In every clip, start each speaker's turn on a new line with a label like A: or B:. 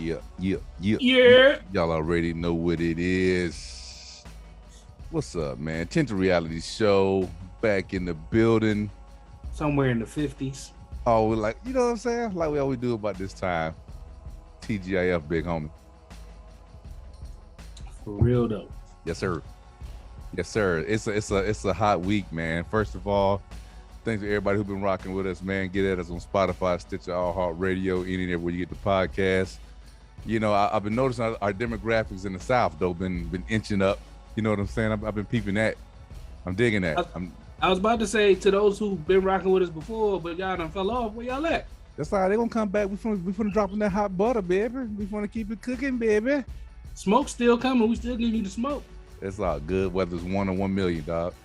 A: Yeah.
B: Yeah.
A: Y'all already know what it is. What's up, man? Tinted reality show back in the building.
B: Somewhere in the 50s.
A: Oh, like, you know what I'm saying? Like we always do about this time. TGIF, big homie.
B: For real though.
A: Yes, sir. Yes, sir. It's a hot week, man. First of all, thanks to everybody who's been rocking with us, man. Get at us on Spotify, Stitcher, iHeartRadio, any and everywhere you get the podcast. You know, I've been noticing our demographics in the South, though, been inching up. You know what I'm saying? I've been peeping that. I'm digging that.
B: I was about to say to those who've been rocking with us before, but y'all done fell off. Where y'all at?
A: That's all right. They're going to come back. We finna drop in that hot butter, baby. We finna keep it cooking, baby.
B: Smoke's still coming. We still giving you the smoke.
A: It's all good, whether it's 1 or 1 million, dog.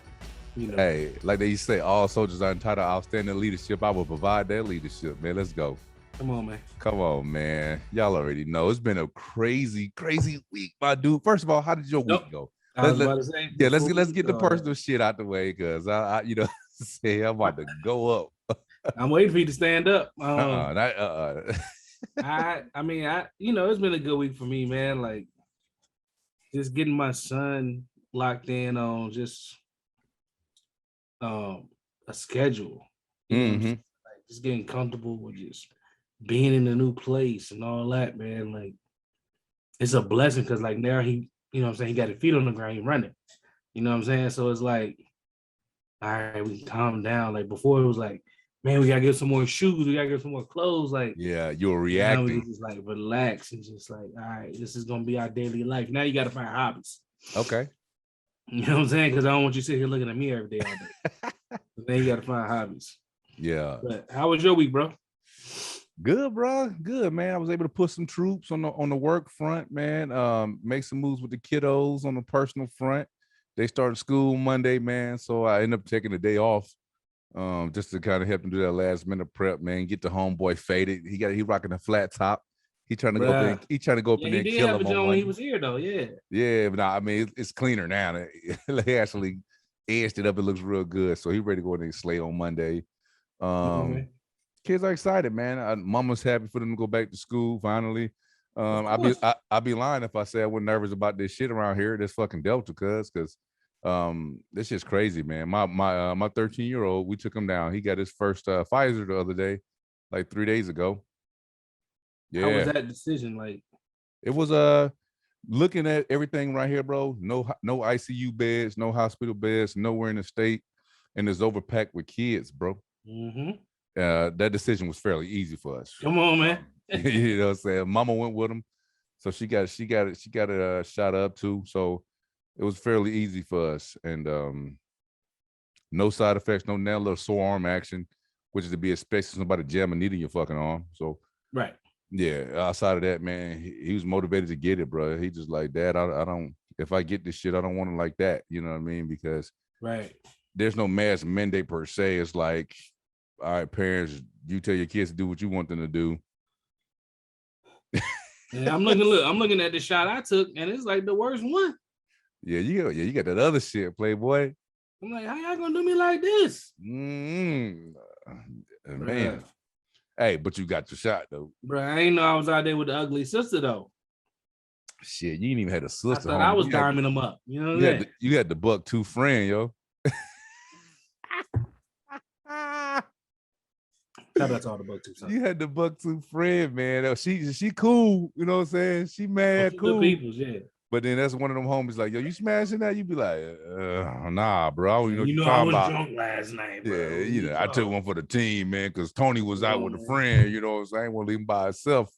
B: You know.
A: Hey, like they used to say, all soldiers are entitled to outstanding leadership. I will provide that leadership, man. Let's go.
B: Come on, man.
A: Come on, man. Y'all already know. It's been a crazy, crazy week, my dude. First of all, how did your week go?
B: I was about to say,
A: let's get the personal shit out the way, because I you know, say I'm about to go up.
B: I'm waiting for you to stand up. I mean, it's been a good week for me, man. Like, just getting my son locked in on just a schedule. Like, just getting comfortable with just being in a new place and all that, man. Like, it's a blessing because, like, now he, you know what I'm saying, he got his feet on the ground, he running. You know what I'm saying? So it's like, all right, we can calm down. Like, before it was like, man, we gotta get some more shoes, we gotta get some more clothes. Like,
A: yeah, you're reacting.
B: Now we just like relax and just like, all right, this is gonna be our daily life. Now you gotta find hobbies.
A: Okay.
B: You know what I'm saying? Because I don't want you sitting here looking at me every day all day. Then you gotta find hobbies.
A: Yeah.
B: But how was your week, bro?
A: Good, bro. Good, man. I was able to put some troops on the work front, man. Make some moves with the kiddos on the personal front. They started school Monday, man. So I ended up taking the day off, just to kind of help them do that last minute prep, man. Get the homeboy faded. He rocking a flat top. He trying to go up in, he trying to go up in there and kill him on
B: when he was here though, yeah.
A: Yeah, but nah, I mean it's cleaner now. They actually edged it up. It looks real good. So he ready to go in and slay on Monday. Kids are excited, man. Mama's happy for them to go back to school finally. I'd be lying if I say I wasn't nervous about this shit around here. This fucking Delta, because this shit's crazy, man. My 13-year-old, we took him down. He got his first Pfizer the other day, like 3 days ago. Yeah.
B: How was that decision? Like,
A: it was looking at everything right here, bro. No ICU beds, no hospital beds, nowhere in the state, and it's overpacked with kids, bro. That decision was fairly easy for us.
B: Come on, man.
A: You know what I'm saying? Mama went with him, so she got it shot up too. So it was fairly easy for us, and no side effects, no little sore arm action, which is to be expected. Somebody jam a needle in your fucking arm. So
B: right.
A: Yeah, outside of that, man, he was motivated to get it, bro. He just like, Dad, I don't, if I get this shit, I don't want it like that. You know what I mean? Because there's no mass mandate per se. It's like, all right, parents, you tell your kids to do what you want them to do.
B: Yeah, I'm looking at the shot I took, and it's like the worst one.
A: Yeah, you got that other shit, Playboy.
B: I'm like, how y'all gonna do me like this?
A: Man. Hey, but you got your shot though.
B: Bro, I ain't know I was out there with the ugly sister though.
A: Shit, you ain't even had a sister.
B: I thought I was diming them up. You know what I mean?
A: You had the buck two friend, yo.
B: Shout out to all the buck two.
A: You had the buck two friend, man. She cool. You know what I'm saying? She mad cool.
B: Peoples, yeah.
A: But then that's one of them homies like, yo, you smashing that? You be like, nah, bro. I don't even know what
B: I was drunk last night, bro.
A: Yeah, you know, I took one for the team, man, because Tony was out with a friend, you know what I'm saying? I ain't want to leave him by himself.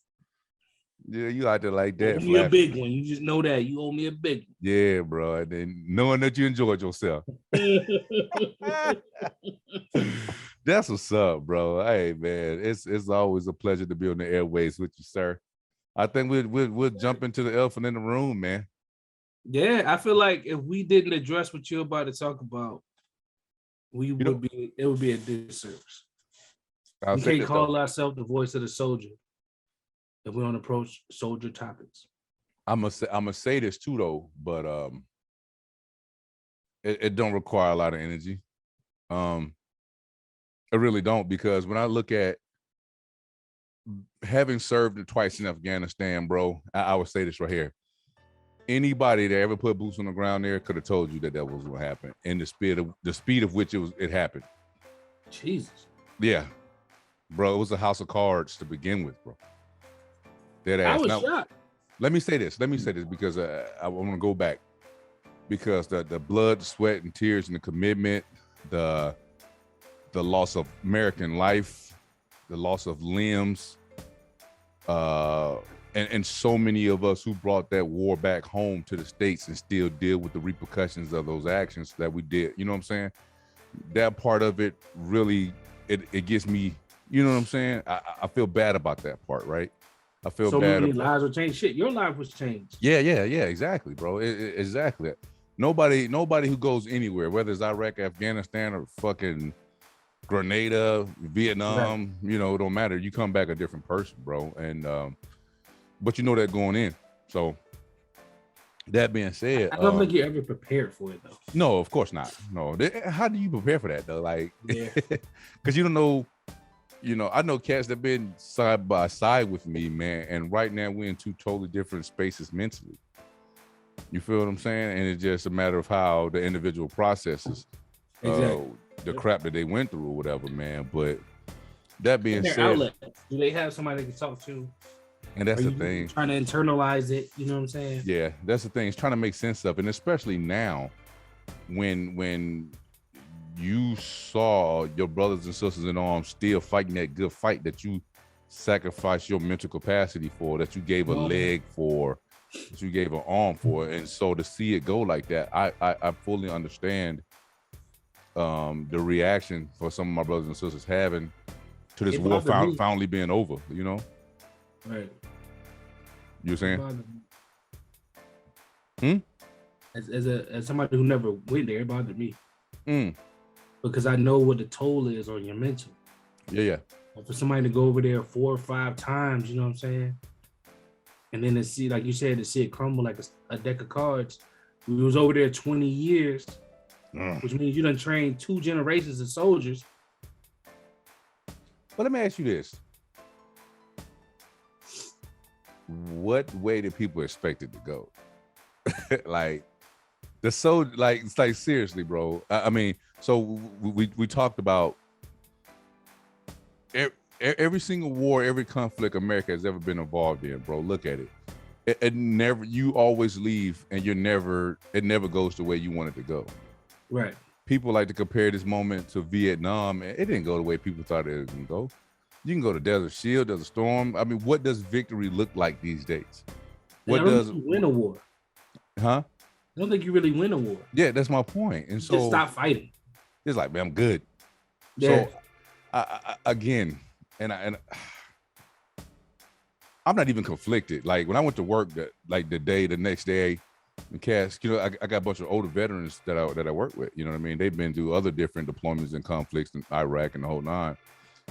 A: Yeah, you out there like that.
B: You owe me a big one. You just know that. You owe me a big one.
A: Yeah, bro. And then knowing that you enjoyed yourself. That's what's up, bro. Hey, man, it's always a pleasure to be on the airways with you, sir. I think we'll jump into the elephant in the room, man.
B: Yeah, I feel like if we didn't address what you're about to talk about, it would be a disservice. We can't call ourselves the voice of the soldier if we don't approach soldier topics.
A: I'm gonna say this too though, but it don't require a lot of energy. It really don't, because when I look at having served it twice in Afghanistan, bro, I would say this right here. Anybody that ever put boots on the ground there could have told you that was what happened, and the speed of which it happened.
B: Jesus.
A: Yeah, bro, it was a house of cards to begin with, bro. Dead ass.
B: I was
A: now,
B: shocked.
A: Let me say this because I want to go back, because the blood, the sweat, and tears, and the commitment, the loss of American life, the loss of limbs, and so many of us who brought that war back home to the States and still deal with the repercussions of those actions that we did. You know what I'm saying? That part of it really, it gets me, you know what I'm saying? I feel bad about that part, right? I feel
B: so
A: bad.
B: So many lives were changed. Shit, your life was changed.
A: Yeah, exactly, bro. Exactly. Nobody who goes anywhere, whether it's Iraq, Afghanistan, or fucking Grenada, Vietnam, right, it don't matter. You come back a different person, bro. And but you know that going in. So that being said,
B: I don't think you're ever prepared for it, though.
A: No, of course not. No. How do you prepare for that, though? Like, yeah, because you don't know. I know cats that been side by side with me, man, and right now we're in two totally different spaces mentally. You feel what I'm saying? And it's just a matter of how the individual processes the crap that they went through or whatever, man. But that being said,
B: outlet, do they have somebody they can talk to?
A: And that's the thing.
B: Trying to internalize it, you know what I'm saying?
A: Yeah, that's the thing. It's trying to make sense of it, and especially now, when you saw your brothers and sisters in arms still fighting that good fight that you sacrificed your mental capacity for, that you gave a leg for, that you gave an arm for, and so to see it go like that, I fully understand the reaction for some of my brothers and sisters having to this war finally being over.
B: Right.
A: You saying?
B: As somebody who never went there, it bothered me. Because I know what the toll is on your mental.
A: Yeah.
B: And for somebody to go over there 4 or 5 times, you know what I'm saying? And then to see, like you said, to see it crumble like a deck of cards. We was over there 20 years, which means you done trained 2 generations of soldiers.
A: But let me ask you this. What way did people expect it to go? Like, it's like seriously, bro. I mean, so we talked about every single war, every conflict America has ever been involved in, bro. Look at it. It never, you always leave, and it never goes the way you want it to go.
B: Right.
A: People like to compare this moment to Vietnam, and it didn't go the way people thought it was going to go. You can go to Desert Shield, Desert Storm. I mean, what does victory look like these days?
B: What does win a war?
A: Huh?
B: I don't think you really win a war.
A: Yeah, that's my point. And so
B: just stop fighting.
A: It's like, man, I'm good.
B: Yeah.
A: So I again, and I'm not even conflicted. Like when I went to work, the next day, in Cass, I got a bunch of older veterans that I work with. You know what I mean? They've been through other different deployments and conflicts in Iraq and the whole nine.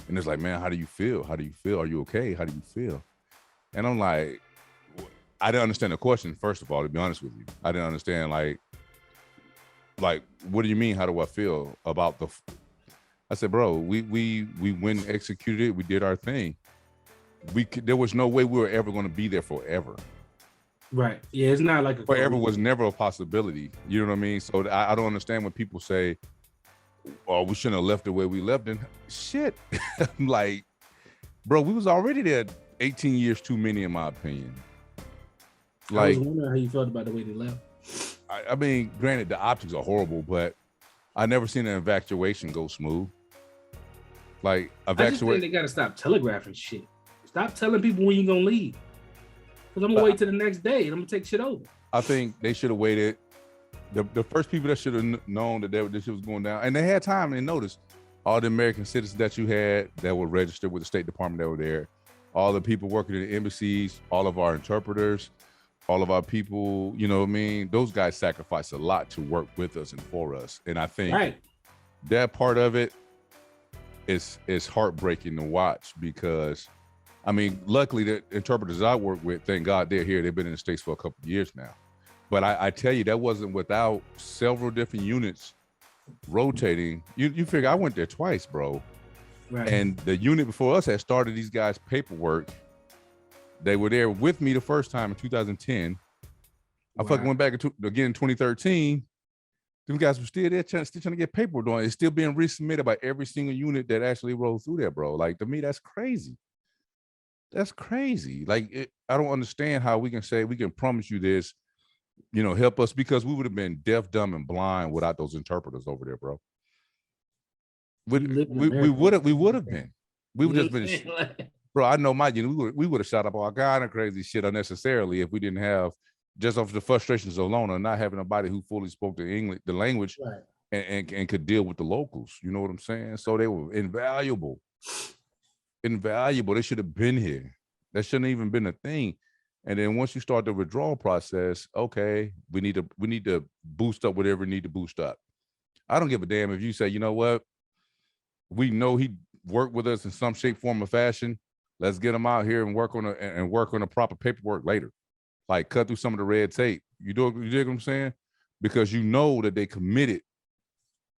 A: And it's like, man, how do you feel? How do you feel? Are you okay? How do you feel? And I'm like, I didn't understand the question, first of all, to be honest with you. I didn't understand, like, what do you mean? How do I feel about I said, bro, we went and executed it. We did our thing. There was no way we were ever going to be there forever.
B: Right. Yeah, it's not like
A: forever was never a possibility. You know what I mean? So I don't understand when people say, oh, we shouldn't have left the way we left. And shit, I'm like, bro, we was already there 18 years too many, in my opinion.
B: Like, I was wondering how you felt about the way they left.
A: I mean, granted, the optics are horrible, but I never seen an evacuation go smooth. Like,
B: I just think they got to stop telegraphing shit. Stop telling people when you're going to leave. Because I'm going to wait till the next day and I'm going to take shit over.
A: I think they should have waited. The first people that should have known that this shit was going down, and they had time and they noticed all the American citizens that you had that were registered with the State Department that were there, all the people working in the embassies, all of our interpreters, all of our people, you know what I mean? Those guys sacrificed a lot to work with us and for us. And I think that part of it is heartbreaking to watch because, I mean, luckily the interpreters I work with, thank God they're here. They've been in the States for a couple of years now. But I tell you, that wasn't without several different units rotating. You figure I went there twice, bro.
B: Right.
A: And the unit before us had started these guys' paperwork. They were there with me the first time in 2010. I fucking went back again in 2013. Them guys were still there, still trying to get paperwork done. It's still being resubmitted by every single unit that actually rolled through there, bro. Like, to me, that's crazy. That's crazy. Like, I don't understand how we can say we can promise you this, help us, because we would have been deaf, dumb, and blind without those interpreters over there, bro. We would have been. We would just been, bro. I know my unit. We would have shot up all kind of crazy shit unnecessarily if we didn't have, just off the frustrations alone of not having nobody who fully spoke the language,
B: right.
A: and could deal with the locals. You know what I'm saying? So they were invaluable. They should have been here. That shouldn't even been a thing. And then once you start the withdrawal process, okay, we need to boost up whatever we need to boost up. I don't give a damn if you say, you know what, we know he worked with us in some shape, form, or fashion. Let's get him out here and work on the proper paperwork later. Like, cut through some of the red tape. You dig what I'm saying? Because you know that they committed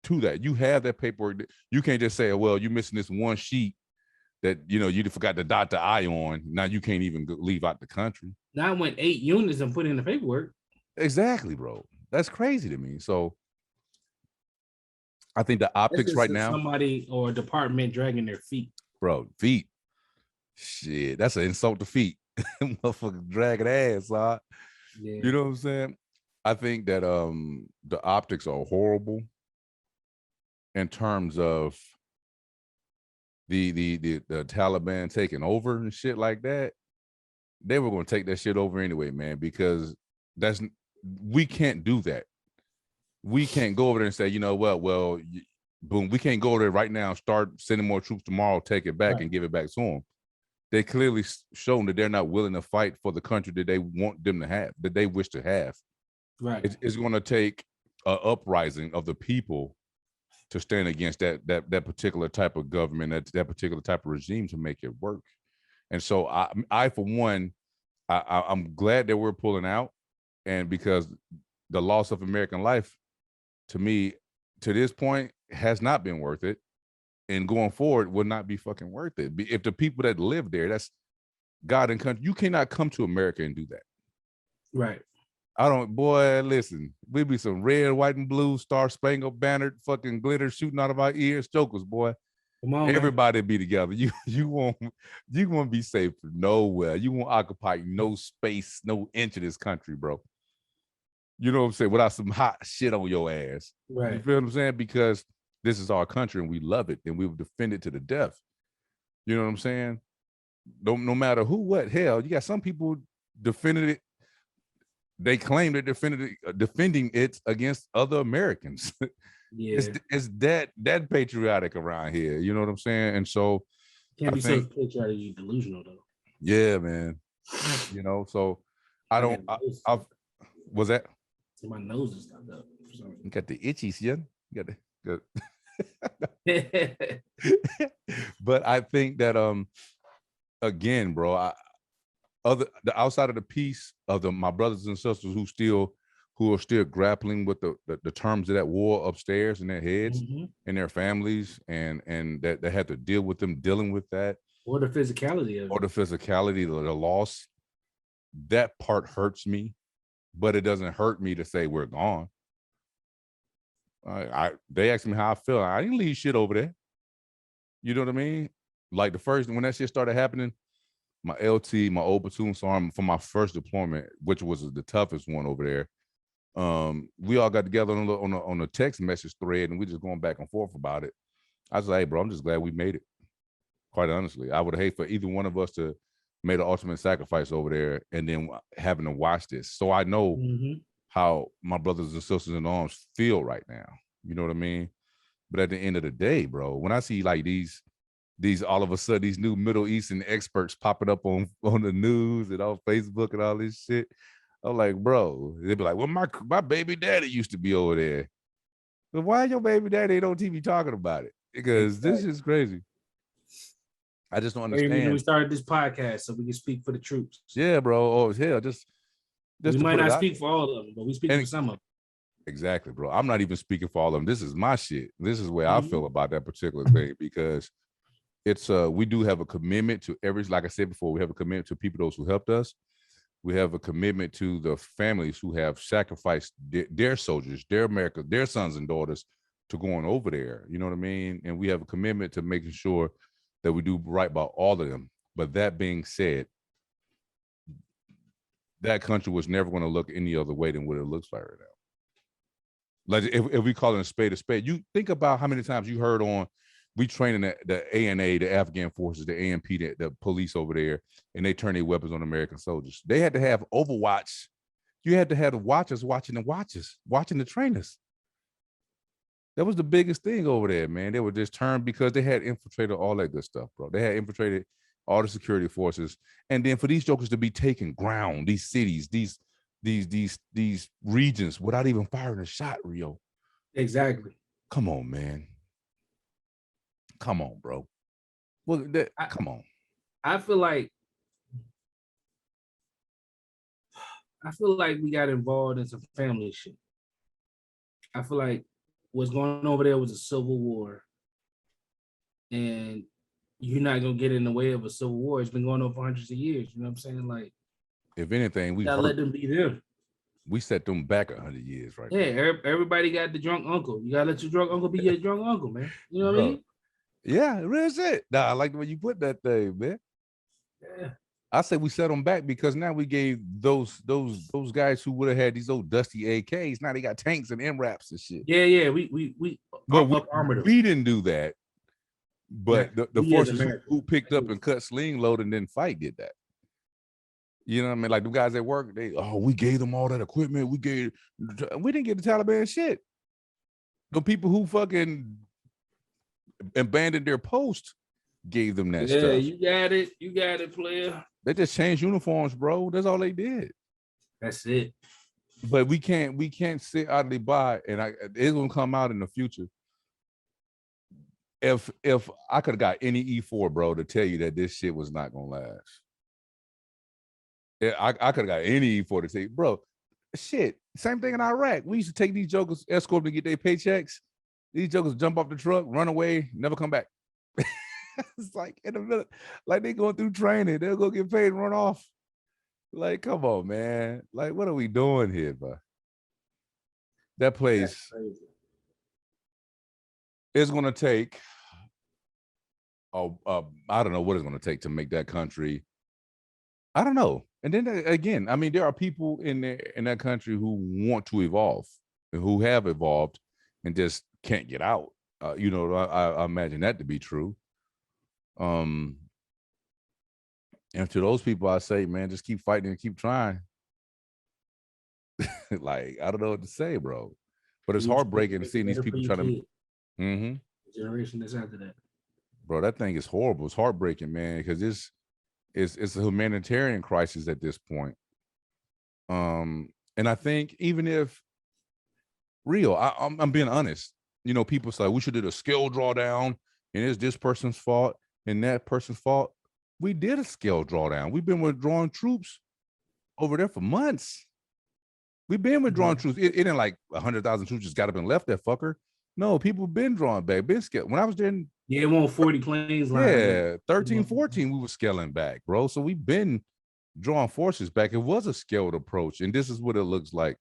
A: to that. You have that paperwork. You can't just say, well, you're missing this one sheet that you forgot to dot the I on. Now you can't even leave out the country.
B: Now I went 8 units and put in the paperwork.
A: Exactly, bro. That's crazy to me. So I think the optics right now,
B: somebody or a department dragging their feet,
A: bro. Feet, shit. That's an insult to feet. Motherfucker dragging ass, huh? Yeah. You know what I'm saying? I think that the optics are horrible in terms of the Taliban taking over and shit like that. They were going to take that shit over anyway, man, because we can't do that. We can't go over there and say, well, boom, we can't go over there right now, start sending more troops tomorrow, take it back, right, and give it back to them. They clearly shown that they're not willing to fight for the country that they want them to have, that they wish to have.
B: Right.
A: It's going to take an uprising of the people to stand against that particular type of government, that particular type of regime, to make it work. And so I for one, I'm glad that we're pulling out, and because the loss of American life, to me, to this point, has not been worth it, and going forward will not be fucking worth it. If the people that live there, that's God and country, you cannot come to America and do that.
B: Right.
A: Listen, we be some red, white, and blue, star spangled banner, fucking glitter shooting out of our ears, jokers, boy. Come on, everybody, man. Be together. You won't be safe nowhere. You won't occupy no space, no inch of this country, bro. You know what I'm saying? Without some hot shit on your ass.
B: Right.
A: You feel what I'm saying? Because this is our country and we love it and we will defend it to the death. You know what I'm saying? No matter who, what, hell, you got some people defending it. They claim they're defending it against other Americans. Yeah. It's that patriotic around here. You know what I'm saying? And so
B: can't be so patriotic, you delusional though.
A: Yeah, man. So I was that?
B: So my nose is stuck up.
A: You got the itchies, yeah. You got the but I think that again, bro, the outside of the piece of my brothers and sisters who are still grappling with the terms of that war upstairs in their heads, mm-hmm, and their families, and that they had to deal with them dealing with that,
B: or the physicality of it,
A: the loss. That part hurts me, but it doesn't hurt me to say we're gone. They asked me how I feel. I didn't leave shit over there. You know what I mean? Like when that shit started happening, my LT, my old platoon sergeant, for my first deployment, which was the toughest one over there, we all got together on a text message thread, and we just going back and forth about it. I was like, hey, bro, I'm just glad we made it. Quite honestly, I would hate for either one of us to make an ultimate sacrifice over there and then having to watch this. So I know, mm-hmm, how my brothers and sisters in arms feel right now. You know what I mean? But at the end of the day, bro, when I see like these all of a sudden these new Middle Eastern experts popping up on the news and on Facebook and all this shit, I'm like, bro, they'd be like, well, my baby daddy used to be over there. But why your baby daddy ain't on TV talking about it? Because this is crazy. I just don't understand.
B: We started this podcast so we can speak for the troops.
A: Yeah, bro. Oh, hell, just
B: we might not speak for all of them, but we speak for some of them.
A: Exactly, bro. I'm not even speaking for all of them. This is my shit. This is where, mm-hmm, I feel about that particular thing, because it's we do have a commitment to every, like I said before, we have a commitment to people, those who helped us. We have a commitment to the families who have sacrificed their soldiers, their America, their sons and daughters to going over there. You know what I mean? And we have a commitment to making sure that we do right by all of them. But that being said, that country was never going to look any other way than what it looks like right now. Like if we call it a spade, you think about how many times you heard on, we training the ANA, the Afghan forces, the AMP, the police over there, and they turn their weapons on American soldiers. They had to have overwatch. You had to have the watchers watching the trainers. That was the biggest thing over there, man. They were just turned because they had infiltrated all that good stuff, bro. They had infiltrated all the security forces, and then for these jokers to be taking ground, these cities, these regions without even firing a shot, Rio.
B: Exactly.
A: Come on, man. Come on, bro. Well, come on.
B: I feel like we got involved in some family shit. I feel like what's going on over there was a civil war, and you're not gonna get in the way of a civil war. It's been going on for hundreds of years. You know what I'm saying? Like,
A: if anything, we
B: gotta let them be them.
A: We set them back 100 years, right?
B: Yeah, everybody got the drunk uncle. You gotta let your drunk uncle be your drunk uncle, man. You know what I mean?
A: Yeah, real shit. Nah, I like the way you put that thing, man.
B: Yeah.
A: I say we set them back because now we gave those guys who would have had these old dusty AKs. Now they got tanks and MRAPs and shit.
B: Yeah. We
A: didn't do that. But the forces who picked up and cut sling load and then fight did that. You know what I mean? Like the guys at work, we gave them all that equipment. We didn't get the Taliban shit. The people who fucking abandoned their post gave them that stuff.
B: Yeah, you got it, player.
A: They just changed uniforms, bro. That's all they did.
B: That's it.
A: But we can't sit idly by, and it's gonna come out in the future. If I could have got any E4, bro, to tell you that this shit was not gonna last. I could have got any E4 to say, bro, shit. Same thing in Iraq. We used to take these jokers, escort them to get their paychecks. These jokers jump off the truck, run away, never come back. It's like in the middle, like they going through training, they'll go get paid and run off. Like, come on, man. Like, what are we doing here, bro? That place is going to take, I don't know what it's going to take to make that country. I don't know. And then again, I mean, there are people in that country who want to evolve and who have evolved and just can't get out. I imagine that to be true. And to those people, I say, man, just keep fighting and keep trying. Like, I don't know what to say, bro. But it's heartbreaking seeing these people trying to.
B: The generation that's after that.
A: Bro, that thing is horrible. It's heartbreaking, man, because it's a humanitarian crisis at this point. And I think even if I'm being honest, people say we should do a skill drawdown and it's this person's fault and that person's fault. We did a skill drawdown. We've been withdrawing troops over there for months. We've been withdrawing troops. It ain't like 100,000 troops just got up and left that fucker. No, people been drawing back, been scared. When I was there,
B: it won't 40 planes.
A: Yeah, 13, 14, we were scaling back, bro. So we've been drawing forces back. It was a scaled approach, and this is what it looks like.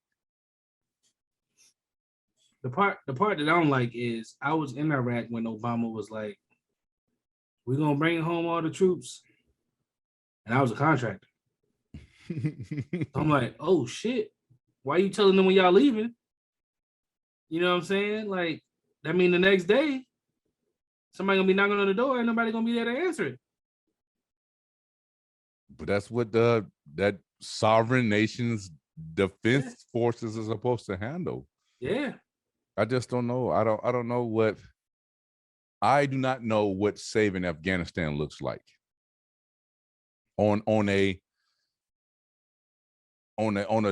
B: The part that I don't like is I was in Iraq when Obama was like, we're gonna bring home all the troops. And I was a contractor. I'm like, oh shit. Why are you telling them when y'all leaving? You know what I'm saying? Like, that mean the next day, somebody gonna be knocking on the door and nobody gonna be there to answer it.
A: But that's what that sovereign nation's defense forces are supposed to handle.
B: Yeah.
A: I just don't know. I don't know what. I do not know what saving Afghanistan looks like. On a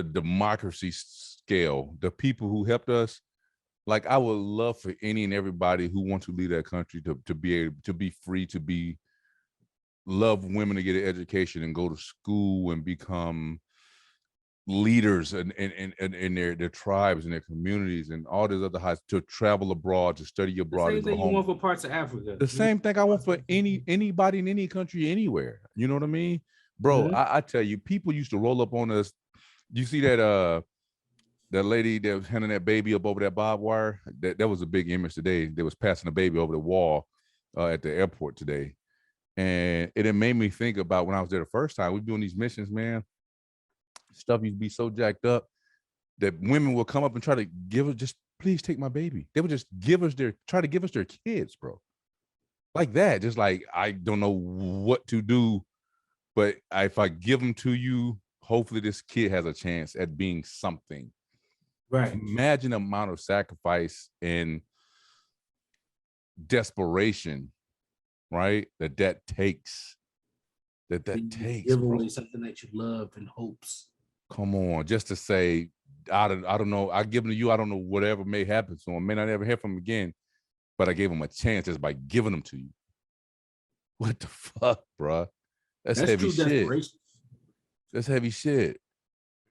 A: democracy scale, the people who helped us, like, I would love for any and everybody who wants to lead that country to be able to be free, to love women, to get an education and go to school and become leaders and their tribes and their communities and all these other heights to travel abroad, to study abroad,
B: the
A: and
B: same
A: go
B: thing
A: home.
B: you want for parts of Africa.
A: The same thing I want for anybody in any country anywhere. You know what I mean, bro?
B: Mm-hmm.
A: I tell you, people used to roll up on us. You see that that lady that was handing that baby up over that barbed wire? That was a big image today. They was passing the baby over the wall at the airport today. And it made me think about when I was there the first time. We doing these missions, man. Stuff used to be so jacked up that women will come up and try to give us, just please take my baby. They would just try to give us their kids, bro. Like that. Just like, I don't know what to do, but if I give them to you, hopefully this kid has a chance at being something.
B: Right.
A: Imagine the amount of sacrifice and desperation, right? That takes. That takes.
B: Give
A: bro.
B: away something that you love in hopes.
A: Come on, just to say, I don't know. I give them to you. I don't know whatever may happen to them. May not ever hear from them again, but I gave them a chance just by giving them to you. What the fuck, bro? That's heavy shit. That's heavy shit.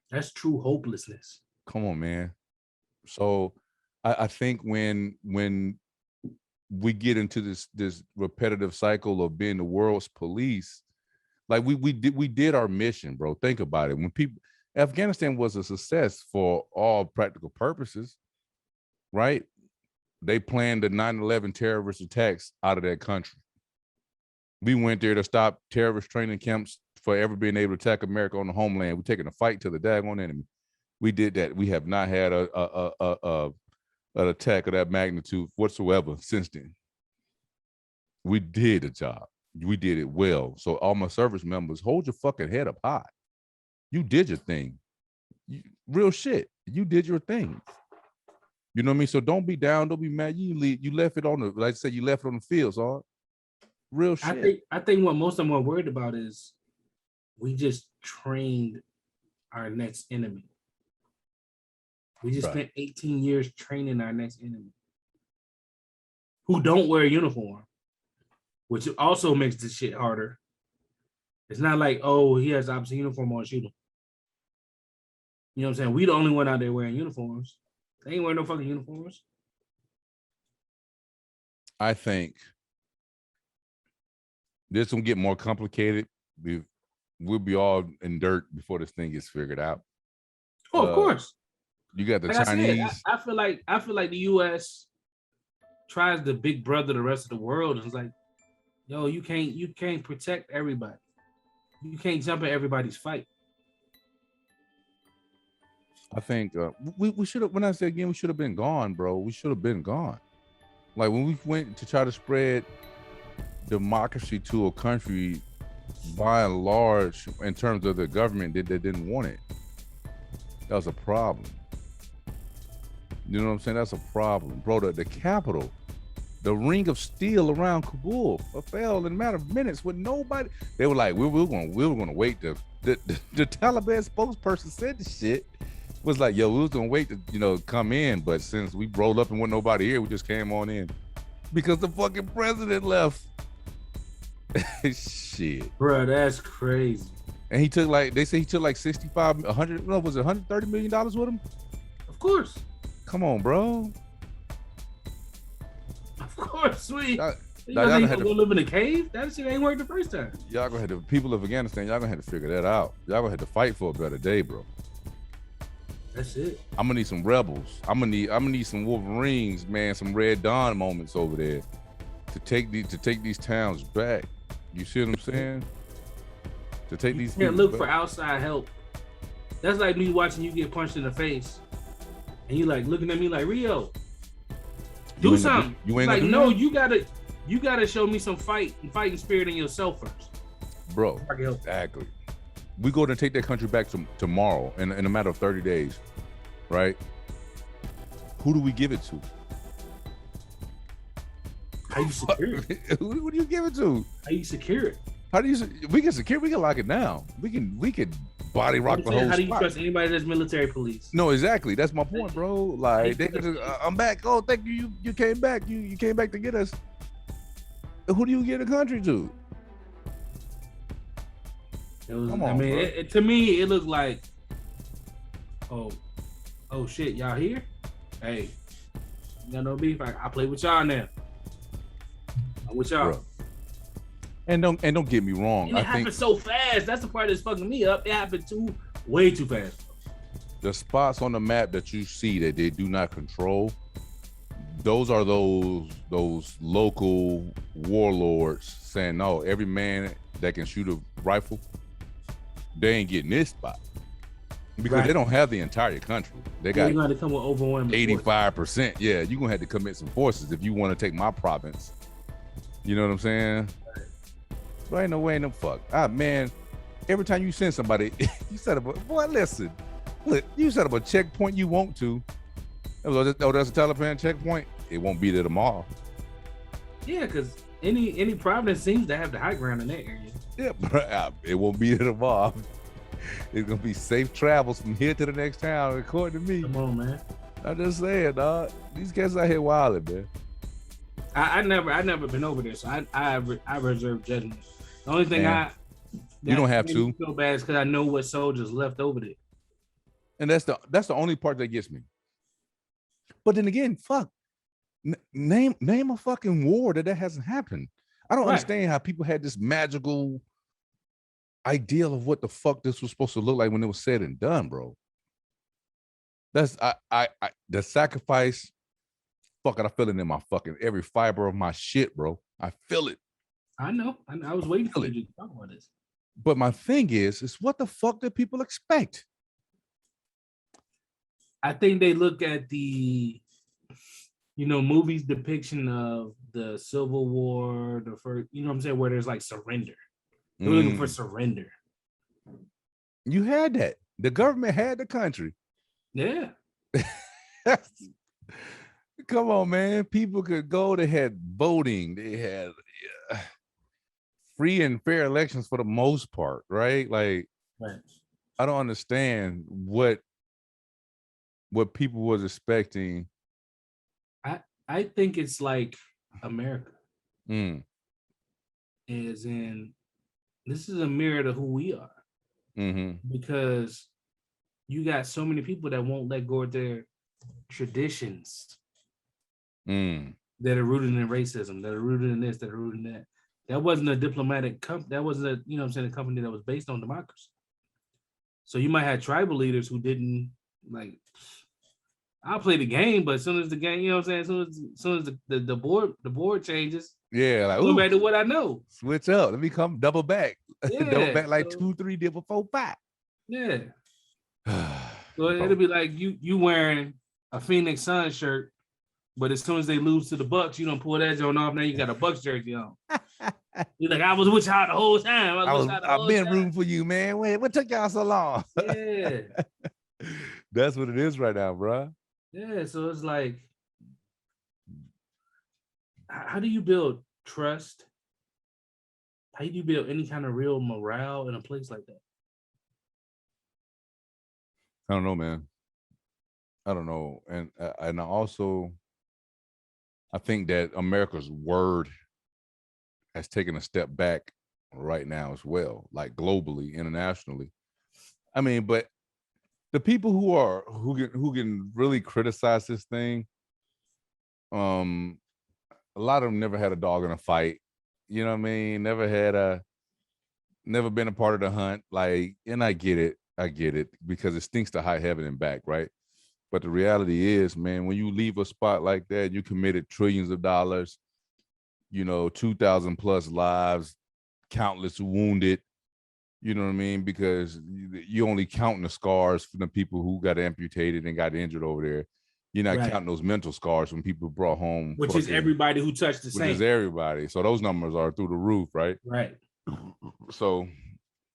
B: That's true hopelessness.
A: Come on, man. So I think when we get into this repetitive cycle of being the world's police, like we did our mission, bro. Think about it. When Afghanistan was a success for all practical purposes, right? They planned the 9/11 terrorist attacks out of that country. We went there to stop terrorist training camps for ever being able to attack America on the homeland. We're taking a fight to the daggone enemy. We did that. We have not had an attack of that magnitude whatsoever since then. We did a job. We did it well. So all my service members, hold your fucking head up high. You did your thing. Real shit. You did your thing. You know what I mean? So don't be down. Don't be mad. You left it on the, like I said, you left it on the field, so real shit.
B: I think what most of them are worried about is we just trained our next enemy. We just spent 18 years training our next enemy who don't wear a uniform, which also makes this shit harder. It's not like, oh, he has the opposite uniform on, shoot him. You know what I'm saying? We the only one out there wearing uniforms. They ain't wearing no fucking uniforms.
A: I think this will get more complicated. We'll be all in dirt before this thing gets figured out.
B: Oh, of course.
A: You got the
B: like
A: Chinese.
B: I feel like the U.S. tries to big brother the rest of the world, and it's like, yo, you can't protect everybody. You can't jump in everybody's fight.
A: I think we should have. When I say again, we should have been gone, bro. We should have been gone. Like when we went to try to spread democracy to a country, by and large, in terms of the government, they didn't want it. That was a problem. You know what I'm saying? That's a problem, bro. The capital, the ring of steel around Kabul, fell in a matter of minutes with nobody. They were like, we were gonna wait. The Taliban spokesperson said the shit. Was like, yo, we was gonna wait to come in, but since we rolled up and wasn't nobody here, we just came on in because the fucking president left. Shit,
B: bro, that's crazy.
A: And he took like, they say he took like 65, 100, no, was it $130 million with him?
B: Of course.
A: Come on, bro.
B: Of course, sweet.
A: Y'all
B: gonna live in a cave? That shit ain't worked the first time.
A: Y'all gonna have the people of Afghanistan. Y'all gonna have to figure that out. Y'all gonna have to fight for a better day, bro.
B: That's it.
A: I'm gonna need some rebels. I'm gonna need some Wolverines, man. Some Red Dawn moments over there to take these towns back. You see what I'm saying? To take these.
B: You can't look for outside help. That's like me watching you get punched in the face, and you like looking at me like, Rio, do something. You ain't like, no, you gotta show me some fighting spirit in yourself first,
A: bro. Exactly. We go to take that country back tomorrow in a matter of 30 days, right? Who do we give it to?
B: How you secure it?
A: Who do you give it to?
B: How you secure it?
A: We can secure. We can lock it down. We can body rock the whole spot.
B: How do you trust anybody that's military police?
A: No, exactly. That's my point, bro. Like they could just, I'm back. Oh, thank you. You came back. You came back to get us. Who do you get a country to?
B: It was, to me, it looked like Oh shit, y'all here? Hey, you got no beef. I play with y'all now. I'm with y'all.
A: Bro. And don't get me wrong.
B: And it happened so fast. That's the part that's fucking me up. It happened way too fast.
A: The spots on the map that you see that they do not control, those are those local warlords saying, no, every man that can shoot a rifle, they ain't getting this spot. Because they don't have the entire country. They got
B: to come with overwhelming
A: 85%. Yeah, you're gonna have to commit some forces if you want to take my province. You know what I'm saying? There ain't no way, no fuck. Man, every time you send somebody, you set up a listen. Look, you set up a checkpoint you want to. Oh, that's a Taliban checkpoint. It won't be there tomorrow.
B: Yeah, because any province seems to have the high ground in that area.
A: Yeah, but it won't be there tomorrow. It's gonna be safe travels from here to the next town, according to me.
B: Come on, man.
A: I'm just saying, dog. These guys out here wilding, man.
B: I never been over there, so I reserve judgment. The only thing
A: you don't have to
B: feel bad is because I know what soldiers left over there.
A: And that's the only part that gets me. But then again, fuck, name a fucking war that hasn't happened. I don't understand how people had this magical ideal of what the fuck this was supposed to look like when it was said and done, bro. That's the sacrifice. Fucking, I feel it in my fucking every fiber of my shit, bro. I feel it.
B: I know. I was waiting for you to talk about this.
A: But my thing is what the fuck do people expect?
B: I think they look at the, movies depiction of the Civil War, the first, you know what I'm saying, where there's like surrender. They're looking for surrender.
A: You had that. The government had the country.
B: Yeah.
A: Come on, man. People could go. They had voting. They had free and fair elections for the most part, right? Like, I don't understand what people was expecting.
B: I think it's like America.
A: As
B: in, this is a mirror to who we are. Because you got so many people that won't let go of their traditions that are rooted in racism, that are rooted in this, that are rooted in that. That wasn't a diplomatic that wasn't a company that was based on democracy. So you might have tribal leaders who didn't like, I'll play the game, but as soon as the game, you know what I'm saying, as soon as the board changes,
A: like
B: go back to what I know.
A: Switch up. Let me come double back.
B: Yeah,
A: double back like 2, 3, did before 5.
B: Yeah. So it'll be like you wearing a Phoenix Sun shirt, but as soon as they lose to the Bucks, you don't pull that joint off. Now you got a Bucks jersey on. You're like, I was with y'all the whole time.
A: I've been rooting for you, man. What took y'all so long?
B: Yeah.
A: That's what it is right now, bro.
B: Yeah, so it's like, how do you build trust? How do you build any kind of real morale in a place like that?
A: I don't know, man. I don't know. And also, I think that America's word has taken a step back right now as well, like globally, internationally. I mean, but the people who can really criticize this thing, a lot of them never had a dog in a fight. You know what I mean? Never been a part of the hunt. Like, and I get it because it stinks to high heaven and back, right? But the reality is, man, when you leave a spot like that, you committed trillions of dollars, 2,000 plus lives, countless wounded. You know what I mean? Because you only counting the scars from the people who got amputated and got injured over there. You're not counting those mental scars from people brought home.
B: Which is everybody who touched the same.
A: Which is everybody. So those numbers are through the roof, right?
B: Right.
A: So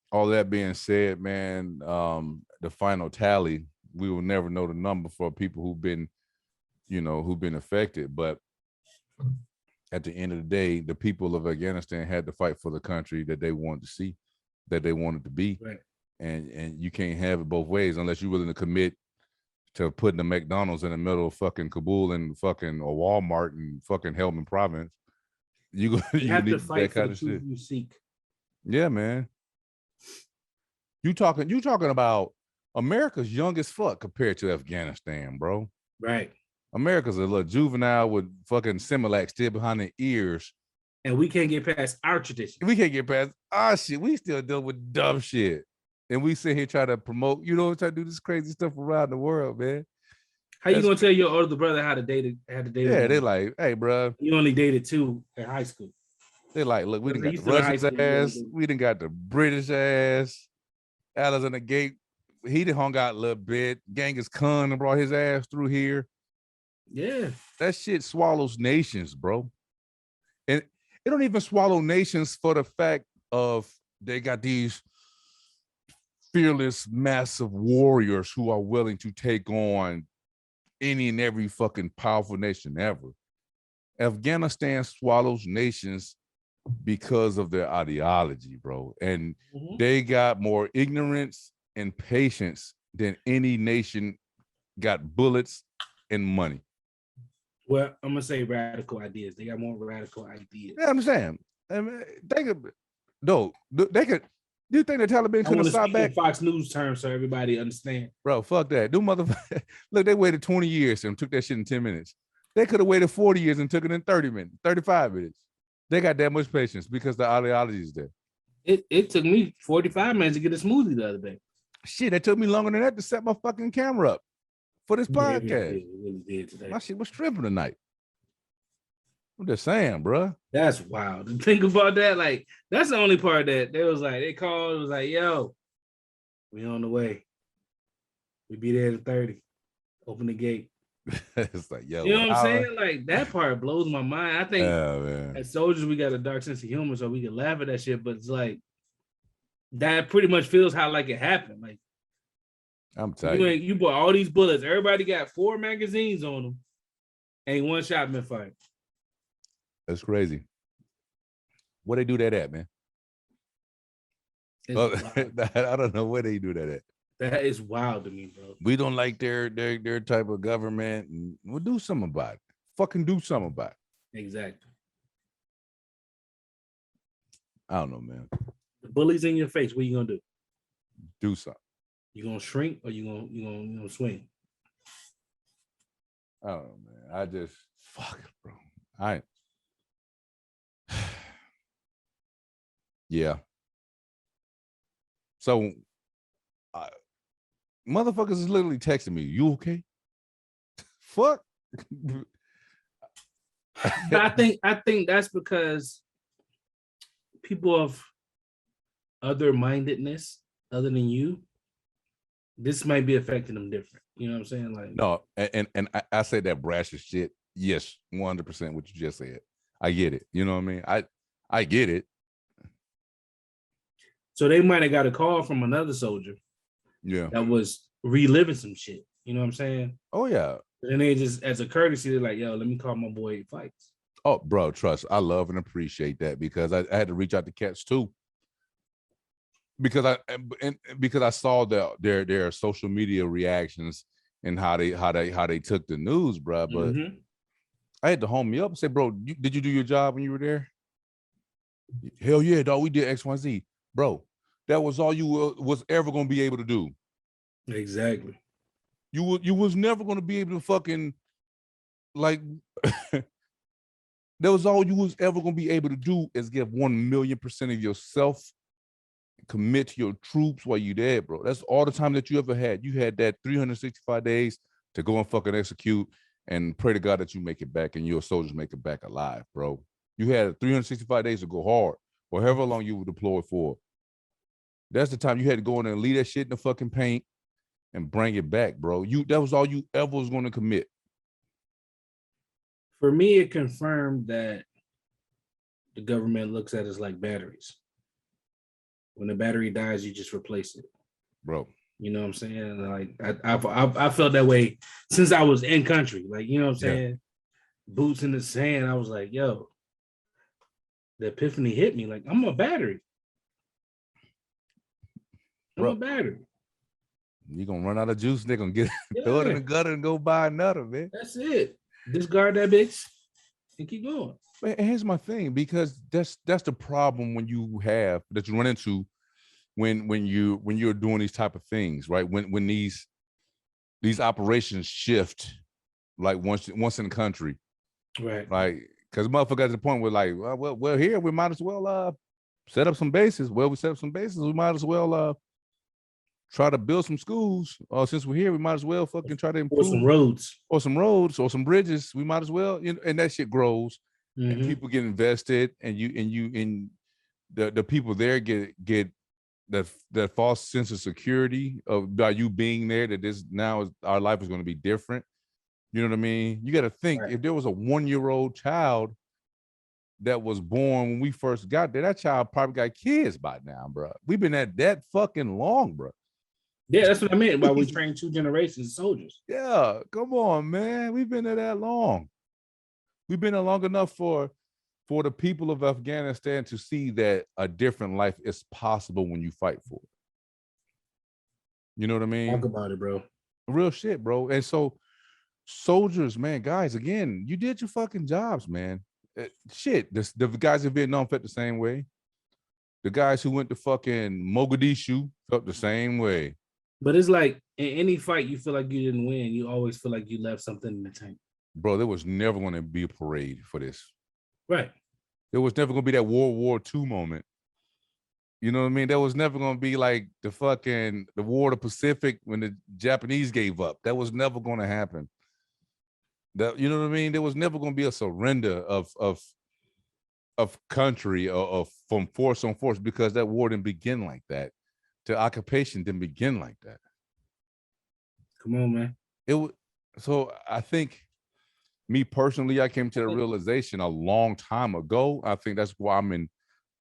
A: all that being said, man, the final tally, we will never know the number for people who've been affected. But at the end of the day, the people of Afghanistan had to fight for the country that they wanted to see, that they wanted to be.
B: Right.
A: And you can't have it both ways unless you're willing to commit to putting the McDonald's in the middle of fucking Kabul and fucking a Walmart and fucking Helmand province. You
B: have to fight for the truth you seek.
A: Yeah, man. You talking about America's young as fuck compared to Afghanistan, bro.
B: Right.
A: America's a little juvenile with fucking Similac still behind their ears.
B: And we can't get past our tradition.
A: We can't get past our shit. We still deal with dumb shit. And we sit here trying to promote, try to do this crazy stuff around the world, man.
B: How you gonna tell your older brother how to date?
A: Yeah, they like, hey, bro.
B: You only dated 2 in high school.
A: They like, look, we done got the Russian ass. We done got the British ass. Alexander Gate, he done hung out a little bit. Genghis Khan brought his ass through here.
B: Yeah.
A: That shit swallows nations, bro. And it don't even swallow nations for the fact of they got these fearless, massive warriors who are willing to take on any and every fucking powerful nation ever. Afghanistan swallows nations because of their ideology, bro. And they got more ignorance and patience than any nation got bullets and money.
B: Well, I'm gonna say radical ideas. They got more radical ideas.
A: Yeah, I'm saying. I mean, they could. No, they could. Do you think the Taliban could have stopped back?
B: Fox News terms so everybody understand.
A: Bro, fuck that. Do motherfucker. Look, they waited 20 years and took that shit in 10 minutes. They could have waited 40 years and took it in 30 minutes, 35 minutes. They got that much patience because the ideology is there.
B: It took me 45 minutes to get a smoothie the other day.
A: Shit, it took me longer than that to set my fucking camera up for this podcast.
B: It really did today.
A: My shit was tripping tonight. I'm just saying, bro.
B: That's wild. To think about that, like, that's the only part that they called, it was like, yo, we on the way. We be there at 30. Open the gate.
A: It's like, yo,
B: you know what I'm saying? Like, that part blows my mind. I think as soldiers, we got a dark sense of humor, so we can laugh at that shit, but it's like, that pretty much feels how like it happened. Like,
A: I'm telling you.
B: You bought all these bullets. Everybody got 4 magazines on them. Ain't one shot been fired.
A: That's crazy. Where they do that at, man? I don't know where they do that at.
B: That is wild to me, bro.
A: We don't like their type of government, and we'll do something about it. Fucking do something about it.
B: Exactly.
A: I don't know, man.
B: The bully's in your face. What you gonna do?
A: Do something.
B: You gonna shrink or you gonna swing?
A: I don't know, man. I just fuck it, bro. Yeah. So, motherfuckers is literally texting me. You okay? Fuck.
B: I think that's because people of other mindedness, other than you, this might be affecting them different. You know what I'm saying? Like,
A: no, and I say that brash as shit. Yes, 100% what you just said. I get it. You know what I mean? I get it.
B: So they might have got a call from another soldier.
A: Yeah.
B: That was reliving some shit. You know what I'm saying?
A: Oh, yeah.
B: And they just, as a courtesy, they're like, yo, let me call my boy Fikes.
A: Oh, bro, trust. I love and appreciate that because I had to reach out to cats too. Because I saw their social media reactions and how they took the news, bro. But I had to home me up and say, bro, did you do your job when you were there? Hell yeah, dog. We did X, Y, Z. Bro, that was all you was ever going to be able to do.
B: Exactly.
A: You was never going to be able to fucking, like, that was all you was ever going to be able to do is give 1,000,000% of yourself, commit to your troops while you there, bro. That's all the time that you ever had. You had that 365 days to go and fucking execute and pray to God that you make it back and your soldiers make it back alive, bro. You had 365 days to go hard or however long you were deployed for. That's the time you had to go in there and leave that shit in the fucking paint and bring it back, bro. That was all you ever was going to commit.
B: For me, it confirmed that the government looks at us like batteries. When the battery dies, you just replace it,
A: bro.
B: You know what I'm saying? Like I felt that way since I was in country. Like, you know what I'm saying? Yeah. Boots in the sand. I was like, yo, the epiphany hit me. Like, I'm a battery. I'm a battery.
A: You're gonna run out of juice, they're gonna throw it in the gutter and go buy another, man.
B: That's it. Discard that bitch and keep going.
A: But here's my thing, because that's the problem when you run into when you're doing these type of things, right? When these operations shift, like once in the country,
B: right?
A: Like, because motherfucker got to the point where like, well, here we might as well set up some bases. Well, we set up some bases. We might as well try to build some schools. Since we're here, we might as well fucking try to
B: Or
A: improve
B: some roads,
A: or some bridges. We might as well, and that shit grows, and people get invested, and the people there get that false sense of security by you being there, that this now is our life is going to be different. You know what I mean? You got to think, if there was a 1-year-old child that was born when we first got there, that child probably got kids by now, bro. We've been at that fucking long, bro.
B: Yeah, that's what I meant. Why we trained 2 generations of soldiers.
A: Yeah, come on, man. We've been there that long. We've been there long enough for the people of Afghanistan to see that a different life is possible when you fight for it. You know what I mean?
B: Talk about it, bro.
A: Real shit, bro. And so soldiers, man, guys, again, you did your fucking jobs, man. Shit, the guys in Vietnam felt the same way. The guys who went to fucking Mogadishu felt the same way.
B: But it's like in any fight, you feel like you didn't win. You always feel like you left something in the tank.
A: Bro, there was never going to be a parade for this.
B: Right.
A: There was never going to be that World War II moment. You know what I mean? There was never going to be like the War of the Pacific when the Japanese gave up. That was never going to happen. That, you know what I mean? There was never going to be a surrender of country or from force on force, because that war didn't begin like that. The occupation didn't begin like that.
B: Come on, man.
A: So I think, me personally, I came to the realization a long time ago. I think that's why I'm in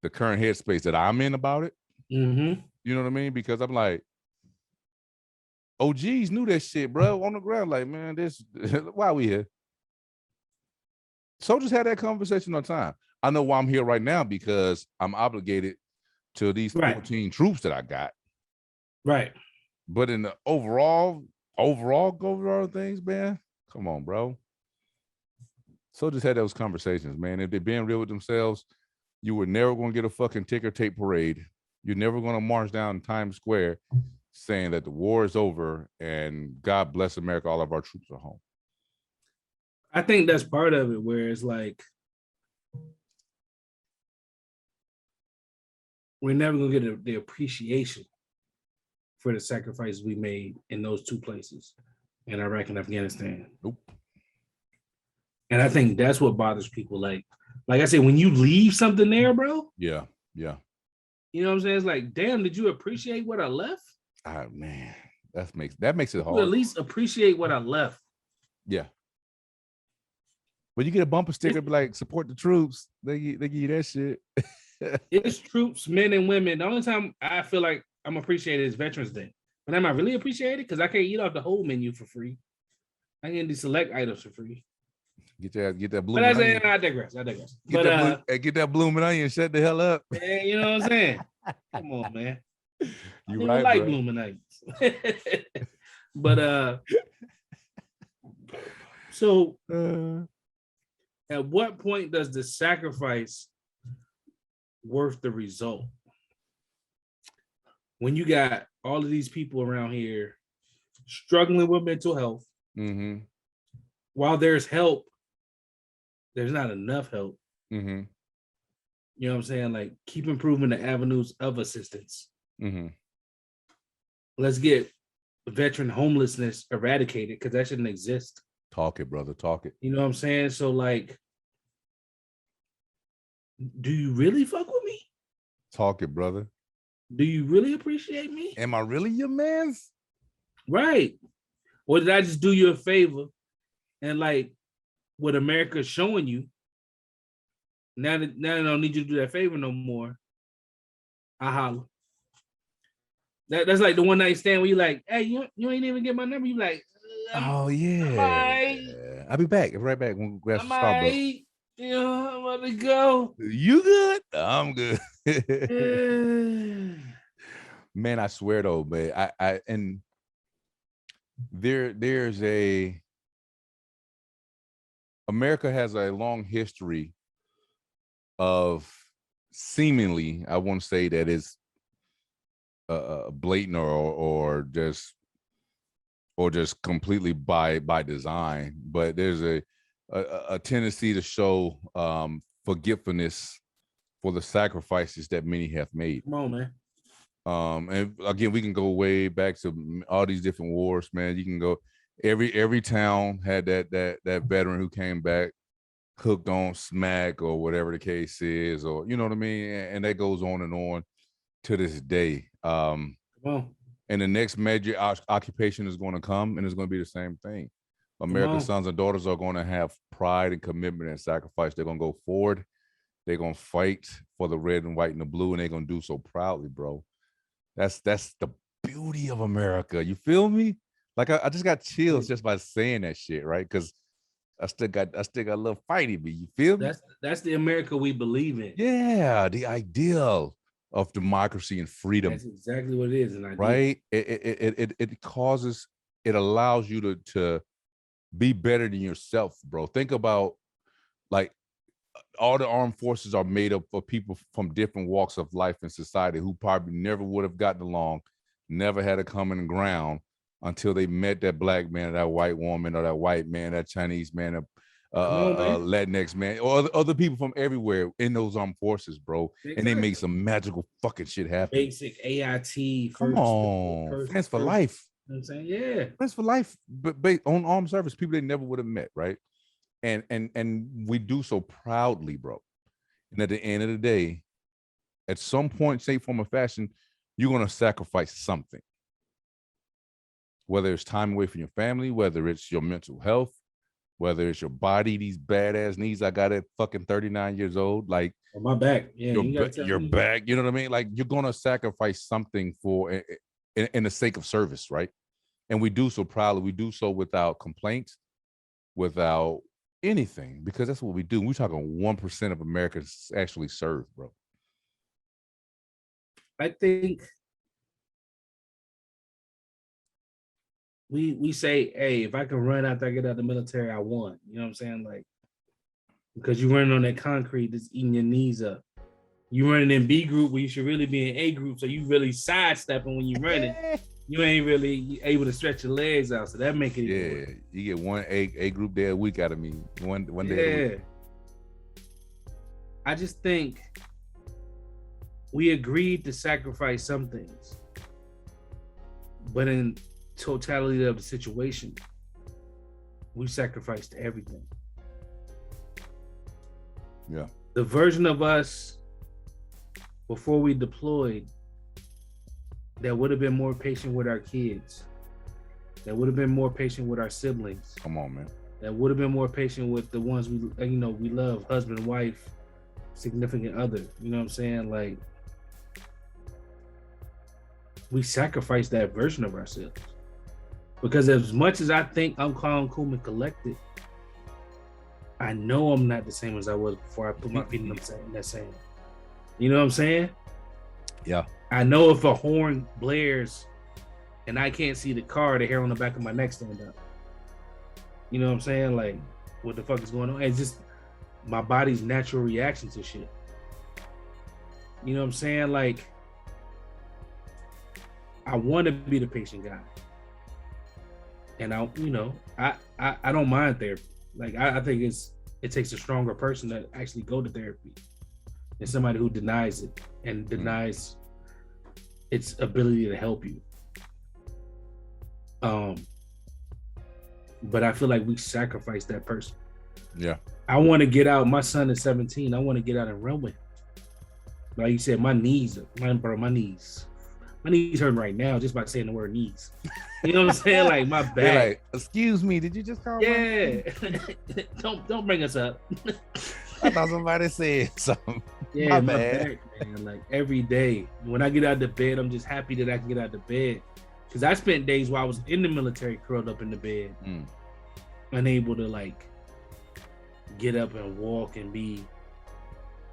A: the current headspace that I'm in about it.
B: Mm-hmm.
A: You know what I mean? Because I'm like, OGs knew that shit, bro, on the ground. Like, man, this why we here? Soldiers had that conversation all the time. I know why I'm here right now, because I'm obligated to these 14 troops that I got.
B: Right.
A: But in the overall things, man, come on, bro. Soldiers had those conversations, man. If they're being real with themselves, you were never going to get a fucking ticker tape parade. You're never going to march down Times Square saying that the war is over and God bless America, all of our troops are home.
B: I think that's part of it, where it's like, we're never going to get the appreciation for the sacrifices we made in those 2 places, in Iraq and Afghanistan.
A: Nope.
B: And I think that's what bothers people. Like I said, when you leave something there, bro.
A: Yeah.
B: You know what I'm saying? It's like, damn, did you appreciate what I left?
A: Oh, man, that makes it hard.
B: You at least appreciate what I left.
A: Yeah. When you get a bumper sticker, be like, support the troops, they give you that shit.
B: It's troops, men and women. The only time I feel like I'm appreciated is Veterans Day. But am I really appreciated? Because I can't eat off the whole menu for free. I can do select items for free.
A: Get that blooming
B: But
A: onion.
B: I digress.
A: Get that blooming onion. Shut the hell up.
B: Man, you know what I'm saying? Come on, man.
A: You right,
B: like
A: bro.
B: blooming onions. But so at what point does the sacrifice worth the result? When you got all of these people around here struggling with mental health, while there's help, there's not enough help. You know what I'm saying? Like, keep improving the avenues of assistance. Let's get veteran homelessness eradicated, because that shouldn't exist.
A: Talk it, brother. Talk it.
B: You know what I'm saying? So, like, do you really fuck with me?
A: Talk it, brother.
B: Do you really appreciate me?
A: Am I really your man's?
B: Right. Or did I just do you a favor, and like what America's showing you, now that I don't need you to do that favor no more, I holler. That's like the one night stand where you like, hey, you ain't even get my number. You like,
A: oh yeah, I'll be back. Right back. When we grab some Starbucks.
B: I'm about to go.
A: You good? I'm good. Man, I swear though, man, I and there's America has a long history of seemingly, I won't say that is blatant or just completely by design, but there's a tendency to show forgetfulness for the sacrifices that many have made.
B: Come on, man.
A: And again, we can go way back to all these different wars, man. You can go every town had that veteran who came back hooked on smack or whatever the case is, or you know what I mean, and that goes on to this day.
B: Come on.
A: And the next major occupation is going to come, and it's going to be the same thing. America's sons and daughters are going to have pride and commitment and sacrifice. They're going to go forward. They're going to fight for the red and white and the blue, and they're going to do so proudly, bro. That's the beauty of America. You feel me? Like I just got chills just by saying that shit, right? Because I still got a little fight in me. You feel me?
B: That's the America we believe in.
A: Yeah, the ideal of democracy and freedom.
B: That's exactly what it is, and
A: right. It allows you to be better than yourself, bro. Think about like all the armed forces are made up of people from different walks of life in society who probably never would have gotten along, never had a common ground until they met that black man or that white woman or that white man, that Chinese man, Latinx man, or other people from everywhere in those armed forces, bro. Exactly. And they make some magical fucking shit happen.
B: Basic AIT.
A: Come on, friends for life.
B: You know what I'm saying? Yeah.
A: Friends for life, but on armed service, people they never would have met, right? And we do so proudly, bro. And at the end of the day, at some point, shape, form, or fashion, you're gonna sacrifice something. Whether it's time away from your family, whether it's your mental health, whether it's your body, these badass knees I got at fucking 39 years old, like
B: my back, yeah,
A: your back, you know what I mean? Like you're gonna sacrifice something for in the sake of service, right? And we do so proudly. We do so without complaints, without anything, because that's what we do. We're talking 1% of Americans actually serve, bro.
B: I think we say, hey, if I can run after I get out of the military, I won. You know what I'm saying? Like, because you're running on that concrete that's eating your knees up. You running in B group where you should really be in A group, so you really sidestepping when you're running. You ain't really able to stretch your legs out, so that make it
A: worse. You get one A group day a week out of me. One day a week.
B: I just think we agreed to sacrifice some things, but in totality of the situation, we sacrificed everything.
A: Yeah.
B: The version of us before we deployed that would have been more patient with our kids, that would have been more patient with our siblings.
A: Come on, man.
B: That would have been more patient with the ones we love, husband, wife, significant other. You know what I'm saying? Like, we sacrificed that version of ourselves. Because as much as I think I'm calm, cool, and collected, I know I'm not the same as I was before I put my feet in that sand. You know what I'm saying?
A: Yeah.
B: I know if a horn blares and I can't see the car, the hair on the back of my neck stand up. You know what I'm saying? Like, what the fuck is going on? It's just my body's natural reaction to shit. You know what I'm saying? Like, I want to be the patient guy. And I don't mind therapy. Like, I think it takes a stronger person to actually go to therapy than somebody who denies it and denies its ability to help you. But I feel like we sacrificed that person.
A: Yeah.
B: I want to get out. My son is 17. I want to get out and run with him. Like you said, my knees hurt right now just by saying the word knees. You know what I'm saying? Like, my back.
A: Like, excuse me, did you just call
B: me? Don't bring us up.
A: I thought somebody said something.
B: Yeah, my back, man. Like, every day when I get out of bed, I'm just happy that I can get out of bed. Because I spent days while I was in the military curled up in the bed, unable to like get up and walk and be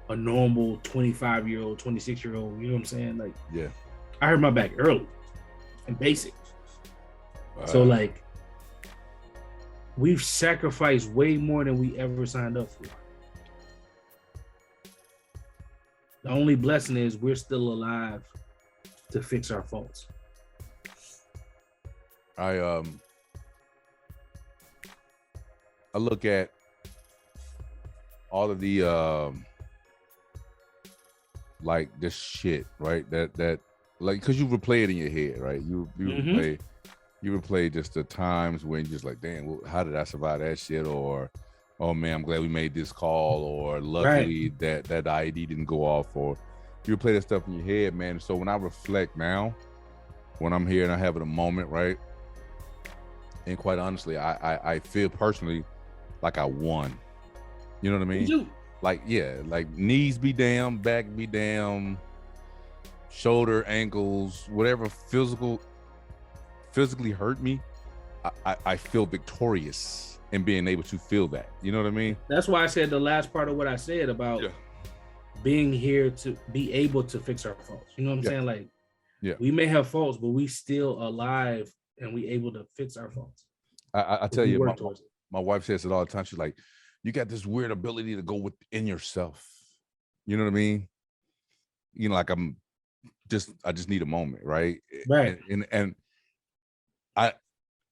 B: a normal 25-year-old, 26-year-old. You know what I'm saying? Like,
A: yeah,
B: I hurt my back early and basic. So like, we've sacrificed way more than we ever signed up for. The only blessing is we're still alive to fix our faults?
A: I look at all of the like this shit, right? That like, because you replay it in your head, right? You replay just the times when you're just like, damn, well, how did I survive that shit? Or, oh man, I'm glad we made this call. Or luckily that ID didn't go off. Or you replay that stuff in your head, man. So when I reflect now, when I'm here and I have a moment, right? And quite honestly, I feel personally like I won. You know what I mean? Like, yeah, like knees be damn, back be damn, shoulder, ankles, whatever physically hurt me, I feel victorious in being able to feel that. You know what I mean?
B: That's why I said the last part of what I said about being here to be able to fix our faults. You know what I'm saying? Like, we may have faults, but we still alive and we able to fix our faults.
A: I tell you, my wife says it all the time. She's like, you got this weird ability to go within yourself. You know what I mean? You know, like I just need a moment, right?
B: Right.
A: And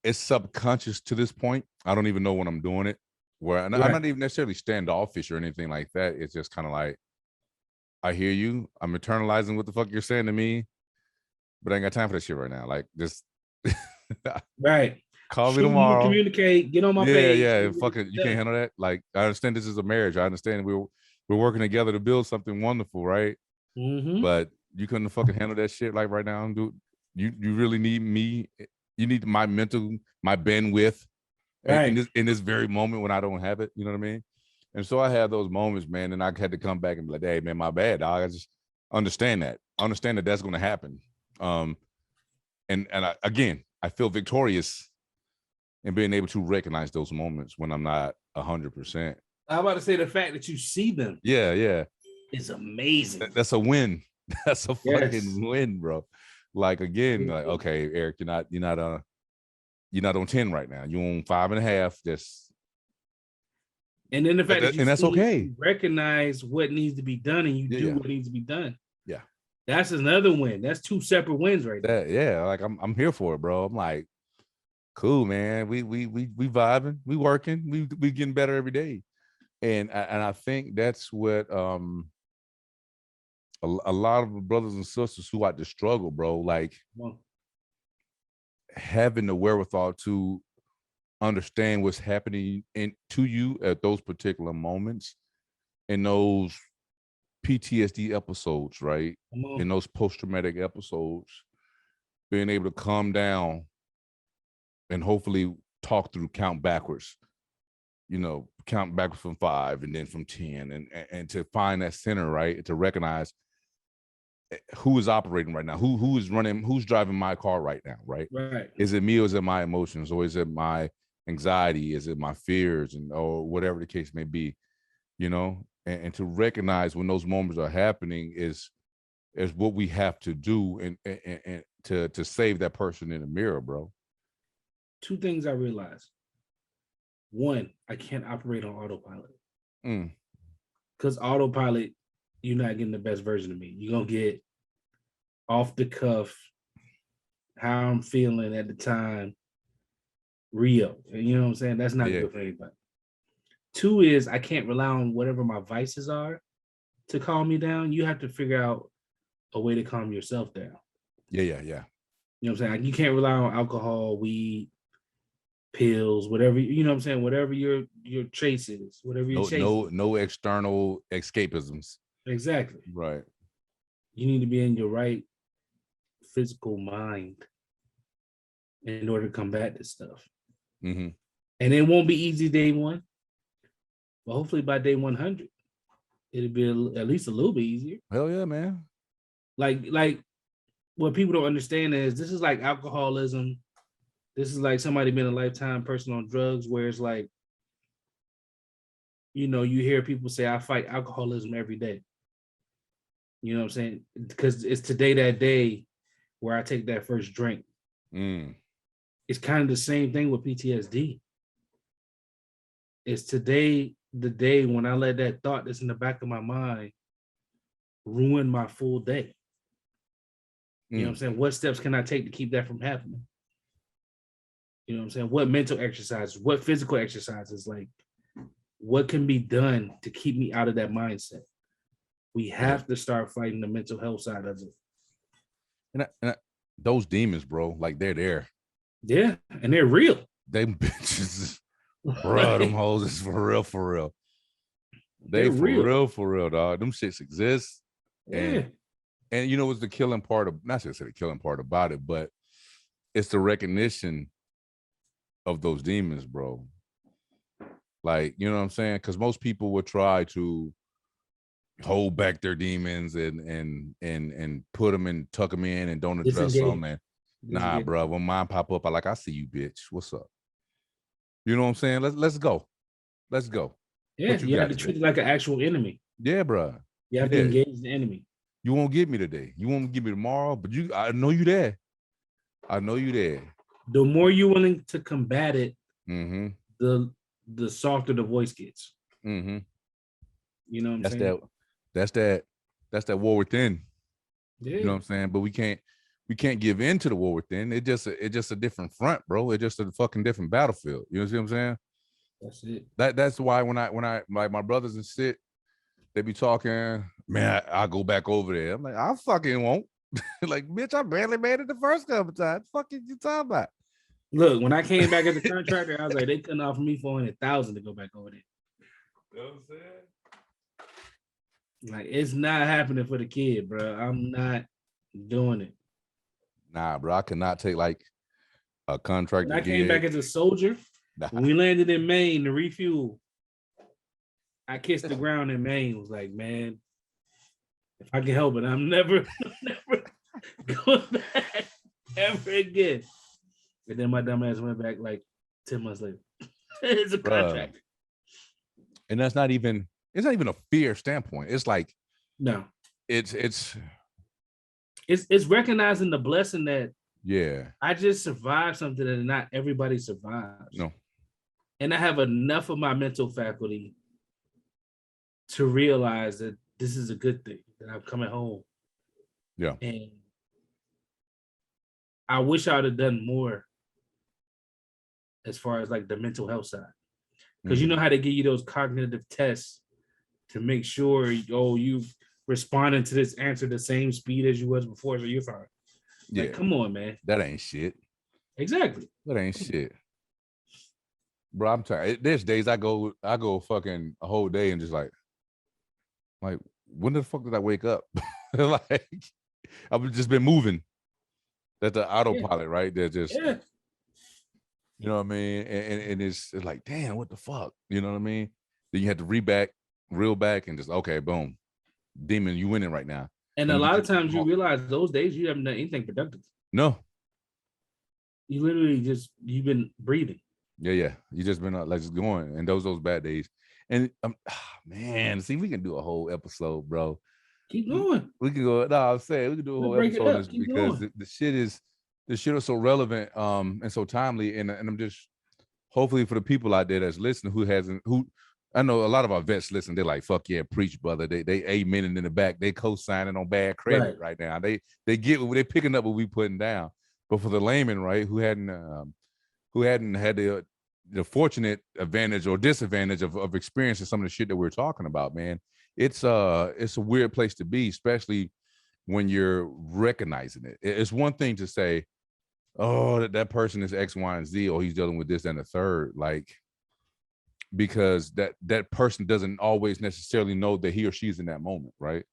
A: it's subconscious to this point. I don't even know when I'm doing it. Where I'm not even necessarily standoffish or anything like that. It's just kind of like, I hear you. I'm internalizing what the fuck you're saying to me, but I ain't got time for that shit right now. Like, just call me tomorrow.
B: Communicate. Get on my page.
A: Yeah. Fucking, you can't handle that. Like, I understand this is a marriage. I understand we're working together to build something wonderful, right? But you couldn't fucking handle that shit like right now, dude. You really need me. You need my mental, my bandwidth in this very moment when I don't have it. You know what I mean? And so I had those moments, man, and I had to come back and be like, hey, man, my bad, dog. I just understand that that's going to happen. And I feel victorious in being able to recognize those moments when I'm not 100%.
B: I'm about to say the fact that you see them.
A: Yeah.
B: Is amazing.
A: That's a win. That's a fucking win, bro. Like, again, like, okay, Eric, you're not on 10 right now. You're on 5.5.
B: And then the fact that you
A: that's okay.
B: Recognize what needs to be done and you do what needs to be done.
A: Yeah.
B: That's another win. That's 2 separate wins right there.
A: Yeah, like I'm here for it, bro. I'm like, cool, man. We vibing, we working, we getting better every day. And I think that's what a lot of brothers and sisters who out to struggle, bro, like having the wherewithal to understand what's happening to you at those particular moments, in those PTSD episodes, right? In those post-traumatic episodes, being able to calm down and hopefully talk through, count backwards, count backwards from 5 and then from 10, and to find that center, right? To recognize who is operating right now, who is running, who's driving my car right now, right? Is it me, or is it my emotions, or is it my anxiety, is it my fears, or whatever the case may be, and to recognize when those moments are happening is what we have to do and to save that person in the mirror, bro.
B: 2 things I realized. 1, I can't operate on autopilot. Because autopilot, you're not getting the best version of me. You're going to get off the cuff, how I'm feeling at the time, Rio. You know what I'm saying? That's not good for anybody. 2 is I can't rely on whatever my vices are to calm me down. You have to figure out a way to calm yourself down.
A: Yeah.
B: You know what I'm saying? Like, you can't rely on alcohol, weed, pills, whatever, you know what I'm saying? Whatever your chase is, whatever your chase is.
A: No external escapisms.
B: Exactly.
A: Right.
B: You need to be in your right physical mind in order to combat this stuff. And it won't be easy day 1, but hopefully by day 100, it'll be at least a little bit easier.
A: Hell yeah, man.
B: Like what people don't understand is this is like alcoholism. This is like somebody been a lifetime person on drugs, where it's like, you hear people say, I fight alcoholism every day. You know what I'm saying? Because it's today that day where I take that first drink. It's kind of the same thing with PTSD. It's today the day when I let that thought that's in the back of my mind ruin my full day. You know what I'm saying? What steps can I take to keep that from happening? You know what I'm saying? What mental exercises, what physical exercises, like what can be done to keep me out of that mindset? We have to start fighting the mental health side of it.
A: And those demons, bro, like they're there.
B: Yeah, and they're real.
A: They bitches, bro, them hoes is for real, for real. They for real, dog. Them shits exist.
B: Yeah.
A: And you know what's the killing part of, not just the killing part about it, but it's the recognition of those demons, bro. Like, you know what I'm saying? Because most people would try to hold back their demons and put them and tuck them in and don't address them. And nah, bro, when mine pop up, I see you, bitch. What's up? You know what I'm saying? Let's go. Let's go.
B: Yeah, you have to treat it like an actual enemy.
A: Yeah, bro.
B: You have to engage the enemy.
A: You won't get me today. You won't get me tomorrow, but I know you there. I know you there.
B: The more you're willing to combat it, the softer the voice gets. You know what I'm saying?
A: That's that war within.
B: Yeah.
A: You know what I'm saying? But we can't give in to the war within. It's just a different front, bro. It's just a fucking different battlefield. You know what I'm saying?
B: That's it.
A: That's why when I like my brothers and shit, they be talking, man, I go back over there. I'm like, I fucking won't. Like, bitch, I barely made it the first couple times. Fuck you talking about?
B: Look, when I came back as a contractor, I was like, they couldn't offer me $400,000 to go back over there.
A: You know what I'm saying?
B: Like, it's not happening for the kid, bro. I'm not doing it.
A: Nah, bro, I cannot take like a contractor.
B: When I came back as a soldier, when we landed in Maine to refuel, I kissed the ground in Maine. Was like, man, if I can help it, I'm never going back ever again. And then my dumb ass went back like 10 months later. It's a contract.
A: And it's not even a fear standpoint. It's like,
B: no,
A: it's
B: recognizing the blessing that I just survived something that not everybody survives.
A: No.
B: And I have enough of my mental faculty to realize that this is a good thing, that I'm coming home.
A: Yeah.
B: And I wish I would have done more as far as like the mental health side. Because you know how they give you those cognitive tests to make sure, you responding to this answer the same speed as you was before, so you're fine. Yeah. Like, come on, man.
A: That ain't shit.
B: Exactly.
A: That ain't shit. Bro, I'm tired. There's days I go fucking a whole day and just like when the fuck did I wake up? Like, I've just been moving. That's the autopilot, right? They're just, you know what I mean? And it's like, damn, what the fuck? You know what I mean? Then you have to reel back and just, okay, boom. Demon, you winning right now.
B: And a lot of times you realize those days you haven't done anything productive.
A: No.
B: You literally you've been breathing.
A: Yeah. You just been like just going, and those bad days. And man, see, we can do a whole episode, bro.
B: Keep going.
A: We can go. No, I'm saying we can do a whole episode on this because the shit is so relevant, and so timely. And I'm just hopefully for the people out there that's listening who I know a lot of our vets listen. They're like, "Fuck yeah, preach, brother." They amening in the back. They co-signing on bad credit right now. They get what they're picking up what we putting down. But for the layman, right, who hadn't had the fortunate advantage or disadvantage of experiencing some of the shit that we're talking about, man, it's a weird place to be, especially when you're recognizing it. It's one thing to say, oh, that person is X, Y, and Z, or he's dealing with this and the third, like, because that person doesn't always necessarily know that he or she's in that moment, right?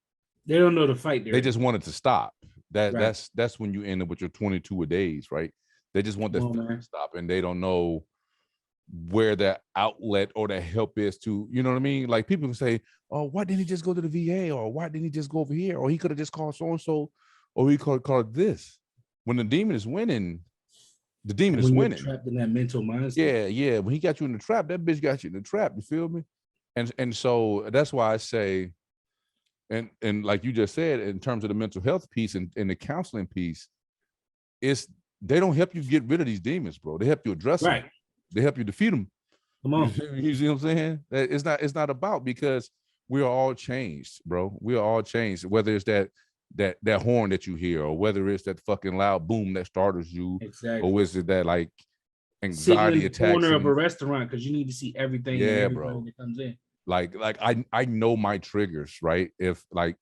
B: They don't know the fight.
A: They just want it to stop. That's when you end up with your 22 a days, right? They just want that to stop, and they don't know where that outlet or that help is to, you know what I mean? Like, people can say, oh, why didn't he just go to the VA? Or why didn't he just go over here? Or he could have just called so-and-so, or he could have called this. When the demon is winning, the demon is winning.
B: Trapped in that mental mindset.
A: Yeah. When he got you in the trap, that bitch got you in the trap. You feel me? And so that's why I say, and like you just said, in terms of the mental health piece and the counseling piece, they don't help you get rid of these demons, bro. They help you address them. They help you defeat them.
B: Come on.
A: You see what I'm saying? It's not about, because we are all changed, bro. We are all changed. Whether it's that that horn that you hear, or whether it's that fucking loud boom that startles you, or is it that like
B: sitting in
A: anxiety
B: the
A: attacks
B: corner of a
A: and
B: restaurant because you need to see everything and
A: yeah,
B: everybody
A: bro.
B: that comes in.
A: Like I know my triggers, right? If like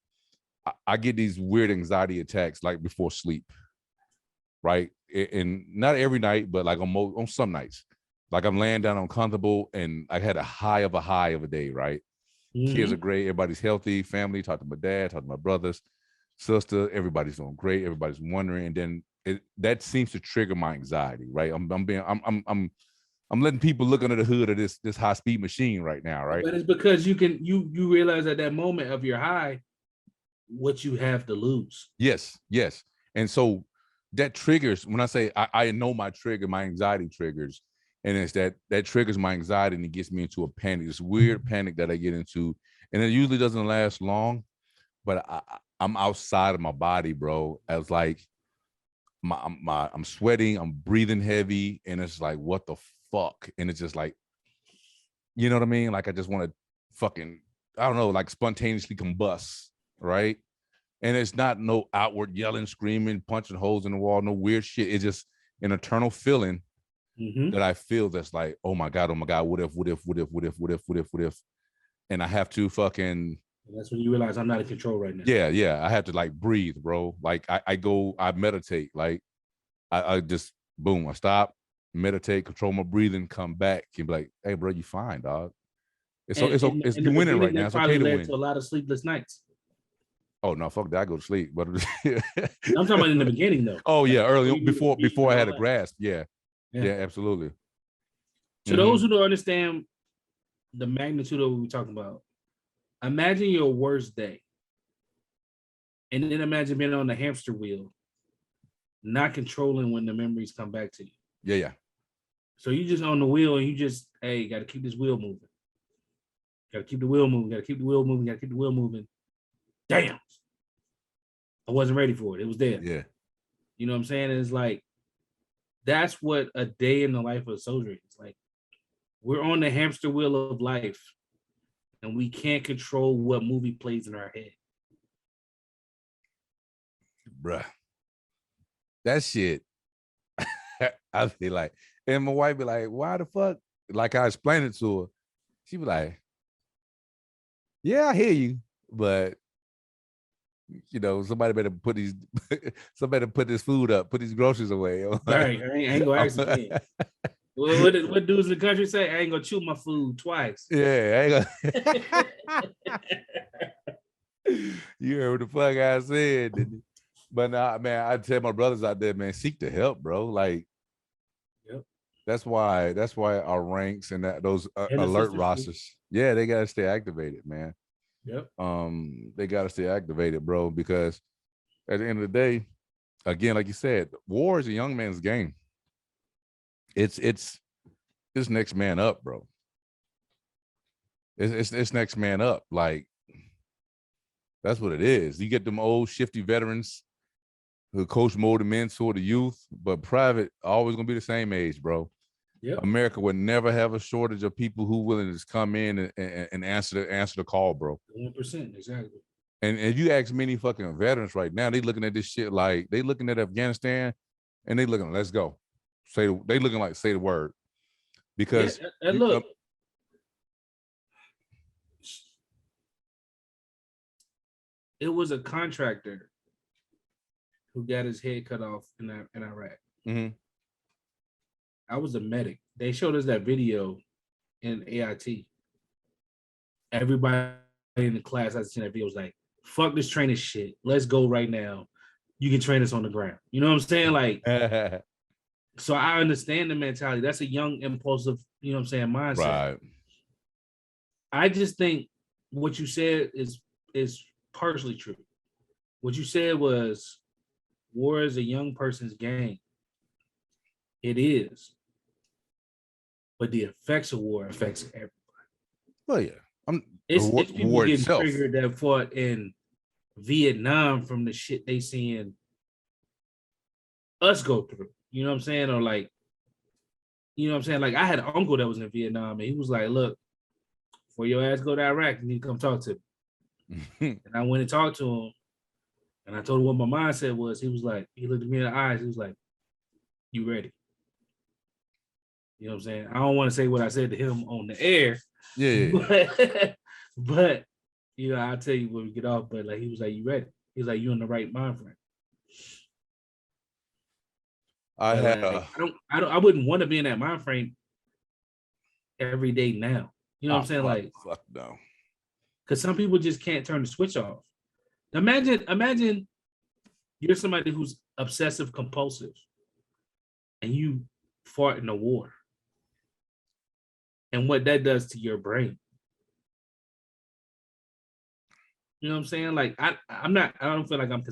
A: I get these weird anxiety attacks like before sleep, right? And not every night, but like on some nights, like I'm laying down uncomfortable and I had a high of a day, right? Kids are great, everybody's healthy, family, talk to my dad, talk to my brothers, sister, everybody's doing great, everybody's wondering, and then that seems to trigger my anxiety, right? I'm letting people look under the hood of this high speed machine right now, right?
B: But it's because you realize at that moment of your high what you have to lose.
A: Yes. And so that triggers when I say I know my trigger, my anxiety triggers, and it's that triggers my anxiety and it gets me into a panic, this weird panic that I get into, and it usually doesn't last long, but I'm outside of my body, bro. I was like, I'm sweating, I'm breathing heavy, and it's like, what the fuck? And it's just like, you know what I mean? Like I just want to fucking, I don't know, like spontaneously combust, right? And it's not no outward yelling, screaming, punching holes in the wall, no weird shit. It's just an eternal feeling that I feel that's like, oh my God, what if? And I have to fucking.
B: And that's when you realize I'm not in control right now.
A: Yeah. I have to like breathe, bro. Like I meditate. Like I just, boom, I stop, meditate, control my breathing, come back, and be like, hey, bro, you fine, dog. It's
B: In the
A: you're winning right
B: beginning,
A: now.
B: that
A: It's
B: probably
A: okay to
B: led
A: win.
B: to a lot of sleepless nights.
A: Oh no, fuck that. I go to sleep. But
B: I'm talking about in the beginning though.
A: Oh yeah, early before I had a
B: that.
A: grasp. Yeah, absolutely.
B: To those who don't understand the magnitude of what we're talking about, imagine your worst day. And then imagine being on the hamster wheel, not controlling when the memories come back to you.
A: Yeah.
B: So you just on the wheel and you just, hey, got to keep this wheel moving. Got to keep the wheel moving. Got to keep the wheel moving. Got to keep the wheel moving. Damn. I wasn't ready for it. It was there.
A: Yeah.
B: You know what I'm saying? It's like, that's what a day in the life of a soldier is. Like, we're on the hamster wheel of life and we can't control what movie plays in our head.
A: Bruh. That shit. I'd be like, and my wife be like, why the fuck? Like I explained it to her. She be like, yeah, I hear you, but you know, somebody better put this food up, put these groceries away.
B: Right, I ain't gonna ask again. What dudes in the country say? I ain't gonna chew my food twice.
A: Yeah, I ain't gonna. You heard what the fuck I said, didn't you? But nah, man, I tell my brothers out there, man, seek the help, bro. Like, that's why our ranks and those alert rosters, they gotta stay activated, man.
B: Yep.
A: They gotta stay activated, bro, because at the end of the day, again, like you said, war is a young man's game. It's next man up, bro. It's next man up. Like, that's what it is. You get them old shifty veterans who coach more to mentor the youth, but private always gonna be the same age, bro. Yep. America would never have a shortage of people who willing to just come in and answer the call, bro.
B: 100%, exactly.
A: And if you ask many fucking veterans right now, they looking at this shit like they looking at Afghanistan, and they looking, let's go. They looking like say the word, because
B: look. It was a contractor who got his head cut off in Iraq.
A: Mm-hmm.
B: I was a medic. They showed us that video in AIT. Everybody in the class I seen that video was like, fuck this training shit. Let's go right now. You can train us on the ground. You know what I'm saying? Like, so I understand the mentality. That's a young, impulsive, you know what I'm saying, mindset.
A: Right.
B: I just think what you said is partially true. What you said was war is a young person's game. It is. But the effects of war affects everybody.
A: Well, yeah.
B: It's people getting triggered that fought in Vietnam from the shit they seeing us go through. You know what I'm saying? Or like, you know what I'm saying? Like, I had an uncle that was in Vietnam and he was like, look, before your ass go to Iraq, you need to come talk to me. And I went and talked to him. And I told him what my mindset was. He was like, he looked at me in the eyes. He was like, "You ready?" You know what I'm saying? I don't want to say what I said to him on the air.
A: Yeah.
B: But you know, I'll tell you when we get off. But like, he was like, "You ready?" He was like, "You in the right mind frame."
A: I
B: But
A: had
B: like, I wouldn't want to be in that mind frame every day now. You know what I'm saying? Like,
A: fuck no.
B: because some people just can't turn the switch off. Imagine you're somebody who's obsessive compulsive and you fought in a war and what that does to your brain. You know what I'm saying? Like I don't feel like I'm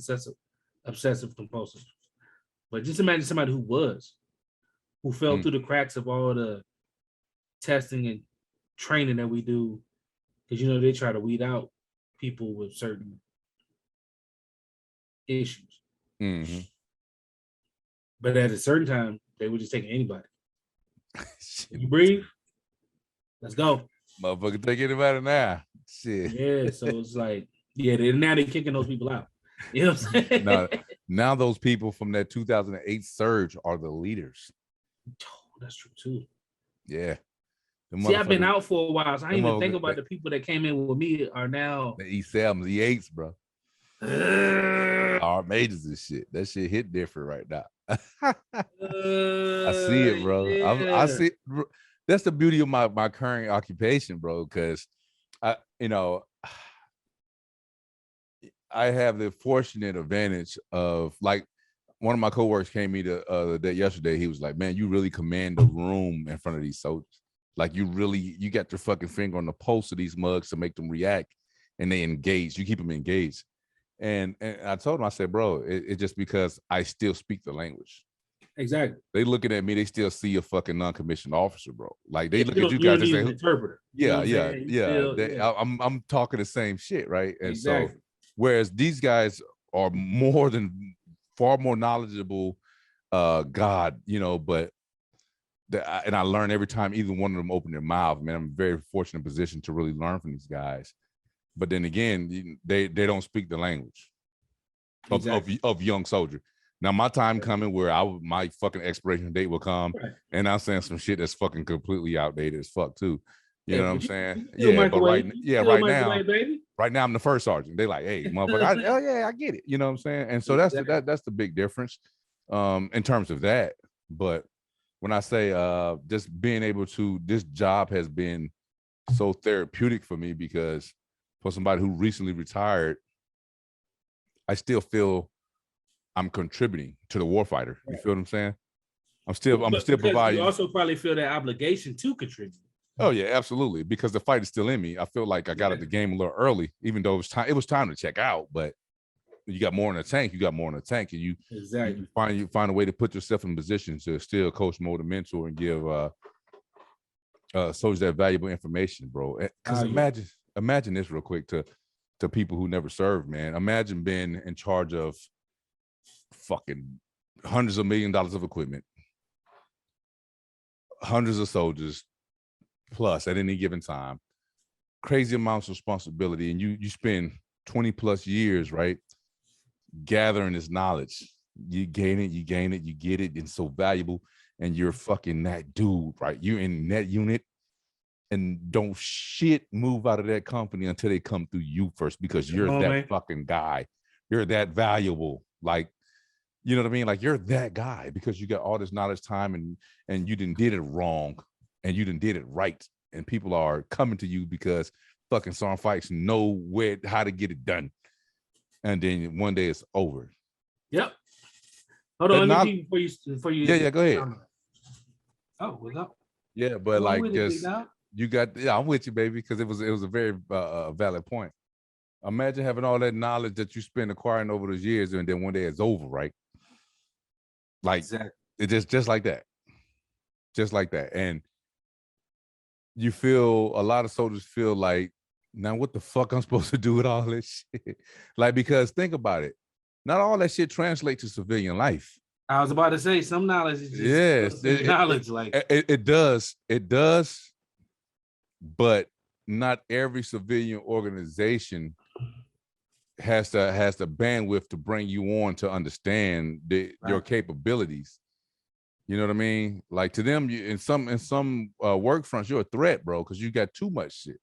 B: obsessive compulsive. But just imagine somebody who fell through the cracks of all the testing and training that we do. Because you know they try to weed out people with certain issues.
A: Mm-hmm.
B: But at a certain time, they were just taking anybody. You breathe, let's go.
A: Motherfucker, take anybody now. Shit.
B: Yeah, so it's like, yeah, now they're kicking those people out. You know what I'm saying?
A: Now those people from that 2008 surge are the leaders.
B: Oh, that's true too.
A: Yeah.
B: See, I've been out for a while, so I didn't even think about the people that came in with me are now
A: the E7s, E8s, bro. Our majors and shit. That shit hit different right now. I see it, bro. Yeah. I see. That's the beauty of my current occupation, bro. Because I have the fortunate advantage of, like, one of my coworkers came to me yesterday. He was like, "Man, you really command the room in front of these soldiers. Like, you got your fucking finger on the pulse of these mugs to make them react, and they engage. You keep them engaged." And I told him, I said, "Bro, it's just because I still speak the language."
B: Exactly.
A: They looking at me, they still see a fucking non-commissioned officer, bro. Like, they look at you guys and say,
B: interpreter.
A: Yeah, yeah. I'm talking the same shit, right? And exactly. So, whereas these guys are far more knowledgeable, God, but and I learn every time either one of them open their mouth. Man, I'm in a very fortunate position to really learn from these guys. But then again, they don't speak the language of young soldier. Now my time coming where my fucking expiration date will come, and I'm saying some shit that's fucking completely outdated as fuck too. You know what I'm saying? Yeah, but right now I'm the first sergeant. They like, "Hey, motherfucker, I get it." You know what I'm saying? And so that's the big difference in terms of that. But when I say just being able to, this job has been so therapeutic for me, because for somebody who recently retired, I still feel I'm contributing to the warfighter. You feel what I'm saying? I'm still providing.
B: You also probably feel that obligation to contribute.
A: Oh yeah, absolutely. Because the fight is still in me. I feel like I got at the game a little early, even though it was time to check out. But you got more in the tank. And you find a way to put yourself in position to still coach, mold, and mentor, and give soldiers that valuable information, bro. Because imagine this real quick to people who never served, man. Imagine being in charge of fucking hundreds of $millions of equipment, hundreds of soldiers plus at any given time, crazy amounts of responsibility, and you spend 20 plus years, right, gathering this knowledge. You gain it, you get it, and so valuable, and you're fucking that dude, right? You're in that unit, and don't shit move out of that company until they come through you first, because you're that fucking guy. You're that valuable. Like, you know what I mean? Like, you're that guy because you got all this knowledge, time, and you didn't did it wrong, and you didn't did it right. And people are coming to you because fucking Sergeant Fikes know how to get it done. And then one day it's over.
B: Yep. Hold on, let me before you.
A: Yeah, go ahead.
B: Oh, what's up?
A: Yeah, but like, just you got. Yeah, I'm with you, baby, because it was a very valid point. Imagine having all that knowledge that you spent acquiring over those years, and then one day it's over, right? Like, it's just like that. Just like that. And you feel, a lot of soldiers feel like, now what the fuck I'm supposed to do with all this shit? Like, because think about it. Not all that shit translates to civilian life.
B: I was about to say, some knowledge is just knowledge.
A: It does, but not every civilian organization has the bandwidth to bring you on to understand your capabilities. You know what I mean? Like to them, in some work fronts, you're a threat, bro, because you got too much shit.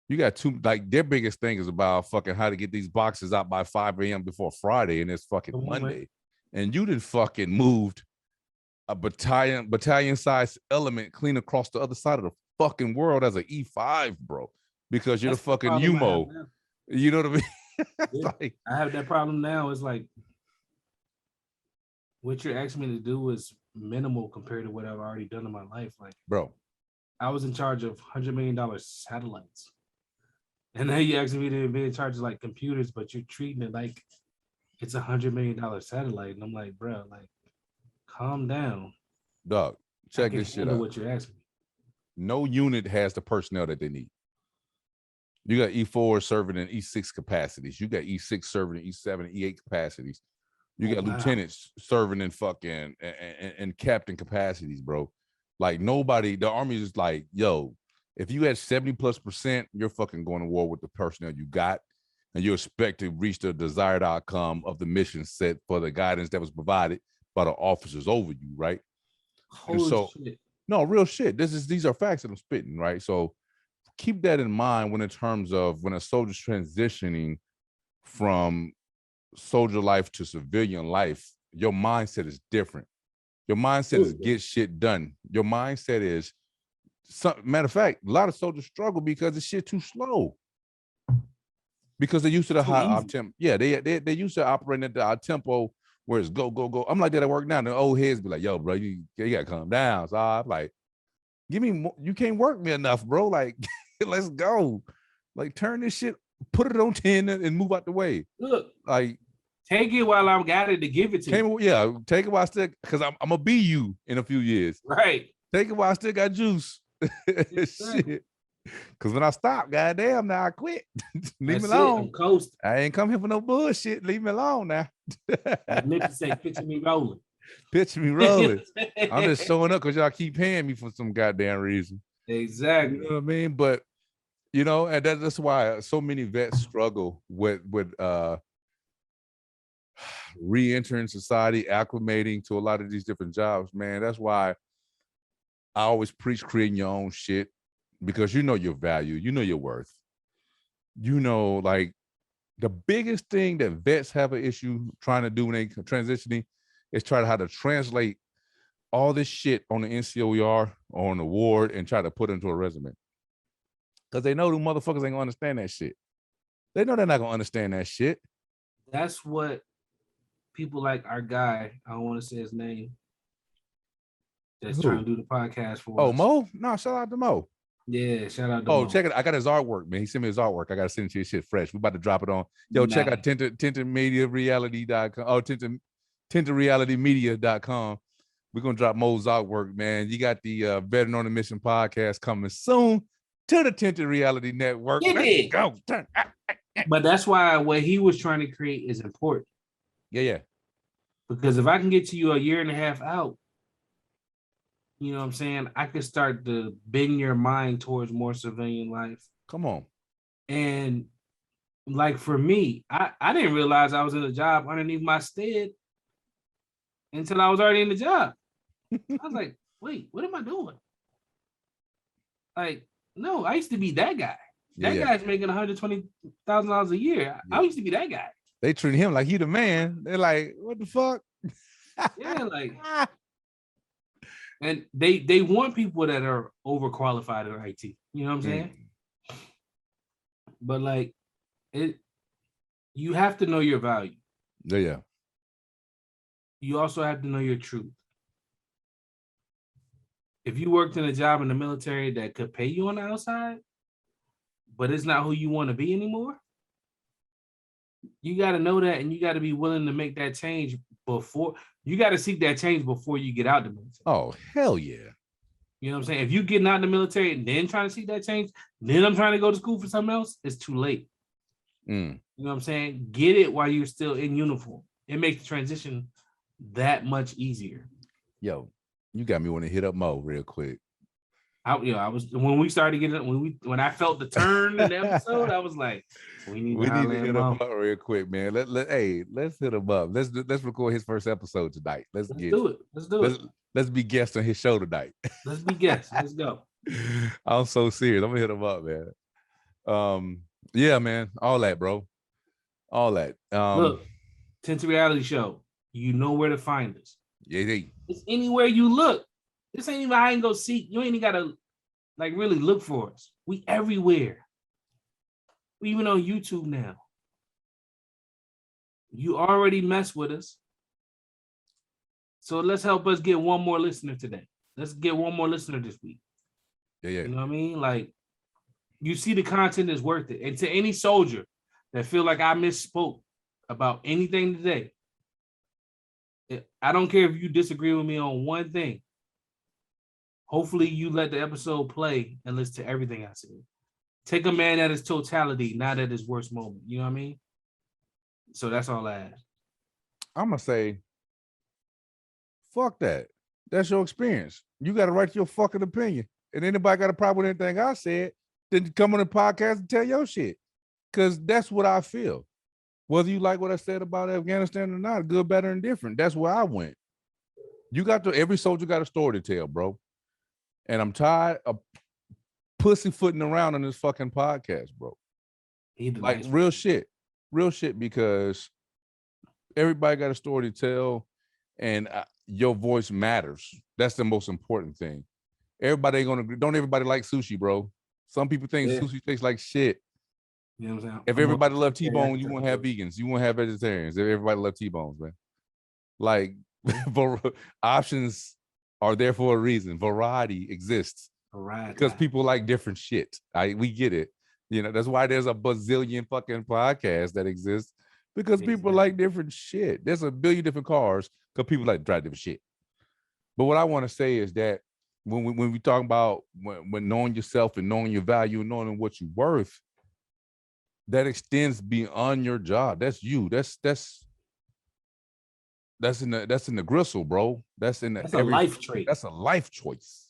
A: You got like their biggest thing is about fucking how to get these boxes out by 5 a.m. before Friday, and it's fucking Monday. And you done fucking moved a battalion size element clean across the other side of the fucking world as an E5, bro, because you're the fucking UMO. You know what I mean?
B: Yeah. Like, I have that problem now. It's like what you're asking me to do is minimal compared to what I've already done in my life. Like,
A: bro,
B: I was in charge of $100 million satellites. And now you asking me to be in charge of like computers, but you're treating it like it's $100 million satellite. And I'm like, bro, like, calm down.
A: Dog, check this shit out.
B: What you're asking me.
A: No unit has the personnel that they need. You got E4 serving in E6 capacities. You got E6 serving in E7 and E8 capacities. You got lieutenants serving in fucking and captain capacities, bro. Like nobody, the Army is like, yo, if you had 70+%, you're fucking going to war with the personnel you got, and you expect to reach the desired outcome of the mission set for the guidance that was provided by the officers over you, right?
B: Holy shit.
A: No, real shit. These are facts that I'm spitting, right? So keep that in mind when in terms of when a soldier's transitioning from soldier life to civilian life, your mindset is different. Your mindset is get shit done. Your mindset is, matter of fact, a lot of soldiers struggle because the shit too slow. Because they're used to the high op tempo. Yeah, they used to operating at the high tempo where it's go, go, go. I'm like that at work now. The old heads be like, yo, bro, you gotta calm down. So I'm like, give me more, you can't work me enough, bro. Like, let's go. Like, turn this shit, put it on 10 and move out the way.
B: Look,
A: like,
B: take it while I'm got it to give it to you.
A: Yeah, take it while I still, because I'm gonna be you in a few years.
B: Right.
A: Take it while I still got juice. Shit. Because when I stop, goddamn, now I quit. Leave me alone.
B: I'm coasting.
A: I ain't come here for no bullshit. Leave me alone now.
B: Nipsey say, picture me rolling.
A: Picture me rolling. I'm just showing up because y'all keep paying me for some goddamn reason.
B: Exactly.
A: You know what I mean? But, you know, and that's why so many vets struggle with re-entering society, acclimating to a lot of these different jobs, man. That's why I always preach creating your own shit, because you know your value, you know your worth. You know, like the biggest thing that vets have an issue trying to do when they transitioning is try to how to translate all this shit on the NCOER or on the ward and try to put it into a resume. Because they know the motherfuckers ain't gonna understand that shit. They know they're not gonna understand that shit.
B: That's what people like our guy, I don't want to say his name, that's trying to do the podcast for us.
A: Oh, Mo? No, shout out to Mo.
B: Yeah, shout out to Mo.
A: Check it. I got his artwork, man. He sent me his artwork. I got to send it to your shit fresh. We're about to drop it on. Yo, check out tintedmediareality.com. Oh, tintedrealitymedia.com. We're going to drop Mo's artwork, man. You got the Veteran on a Mission podcast coming soon to the Tinted Reality Network. Let's go.
B: But that's why what he was trying to create is important.
A: Yeah.
B: Because if I can get to you a year and a half out, you know what I'm saying, I could start to bend your mind towards more civilian life.
A: Come on.
B: And like for me, I didn't realize I was in a job underneath my stead until I was already in the job. I was like, wait, what am I doing? Like, no, I used to be that guy. That guy's making $120,000 a year. I used to be that guy.
A: They treat him like he the man. They're like, what the fuck?
B: Yeah, like, and they want people that are overqualified in IT. You know what I'm saying? But like, you have to know your value.
A: Yeah.
B: You also have to know your truth. If you worked in a job in the military that could pay you on the outside, but it's not who you want to be anymore, you got to know that, and you got to be willing to make that change before you got to seek that change before you get out the military.
A: Oh, hell yeah.
B: You know what I'm saying? If you getting out the military and then trying to seek that change, then I'm trying to go to school for something else, it's too late. You know what I'm saying? Get it while you're still in uniform. It makes the transition that much easier.
A: Yo, you got me want to hit up Mo real quick.
B: I was when we started getting when I felt the turn in the episode, I was like, we need to
A: hit him up real quick, man. Let's hit him up. Let's record his first episode tonight. Let's
B: do it. Let's do it.
A: Let's be guests on his show tonight.
B: Let's be guests. Let's go.
A: I'm so serious. I'm gonna hit him up, man. Yeah, man. All that, bro. All that.
B: Look, Tinted Reality Show. You know where to find us.
A: Yeah.
B: It's anywhere you look. This ain't even hide and go seek. You ain't even gotta like really look for us. We everywhere. We even on YouTube now. You already mess with us. So let's help us get one more listener today. Let's get one more listener this week.
A: Yeah.
B: You know what I mean? Like, you see the content is worth it. And to any soldier that feel like I misspoke about anything today, I don't care if you disagree with me on one thing. Hopefully you let the episode play and listen to everything I said. Take a man at his totality, not at his worst moment. You know what I mean? So that's all I ask.
A: I'm going to say, fuck that. That's your experience. You got to write your fucking opinion. And anybody got a problem with anything I said, then come on the podcast and tell your shit. Because that's what I feel. Whether you like what I said about Afghanistan or not, good, better, and different. That's where I went. Every soldier got a story to tell, bro. And I'm tired of pussyfooting around on this fucking podcast, bro. Like real shit, because everybody got a story to tell, and your voice matters. That's the most important thing. Don't everybody like sushi, bro? Some people think sushi tastes like shit.
B: You know what I'm saying?
A: If everybody loved T-bone, you won't have vegans. You won't have vegetarians. If everybody loved T-bones, man. Like, options are there for a reason. Variety exists. Because people like different shit. We get it. You know, that's why there's a bazillion fucking podcasts that exist. Because people like different shit. There's a billion different cars because people like to drive different shit. But what I want to say is that when we talk about when knowing yourself and knowing your value and knowing what you're worth, that extends beyond your job. That's you. That's in the gristle, bro. That's a
B: life trait.
A: That's a life choice.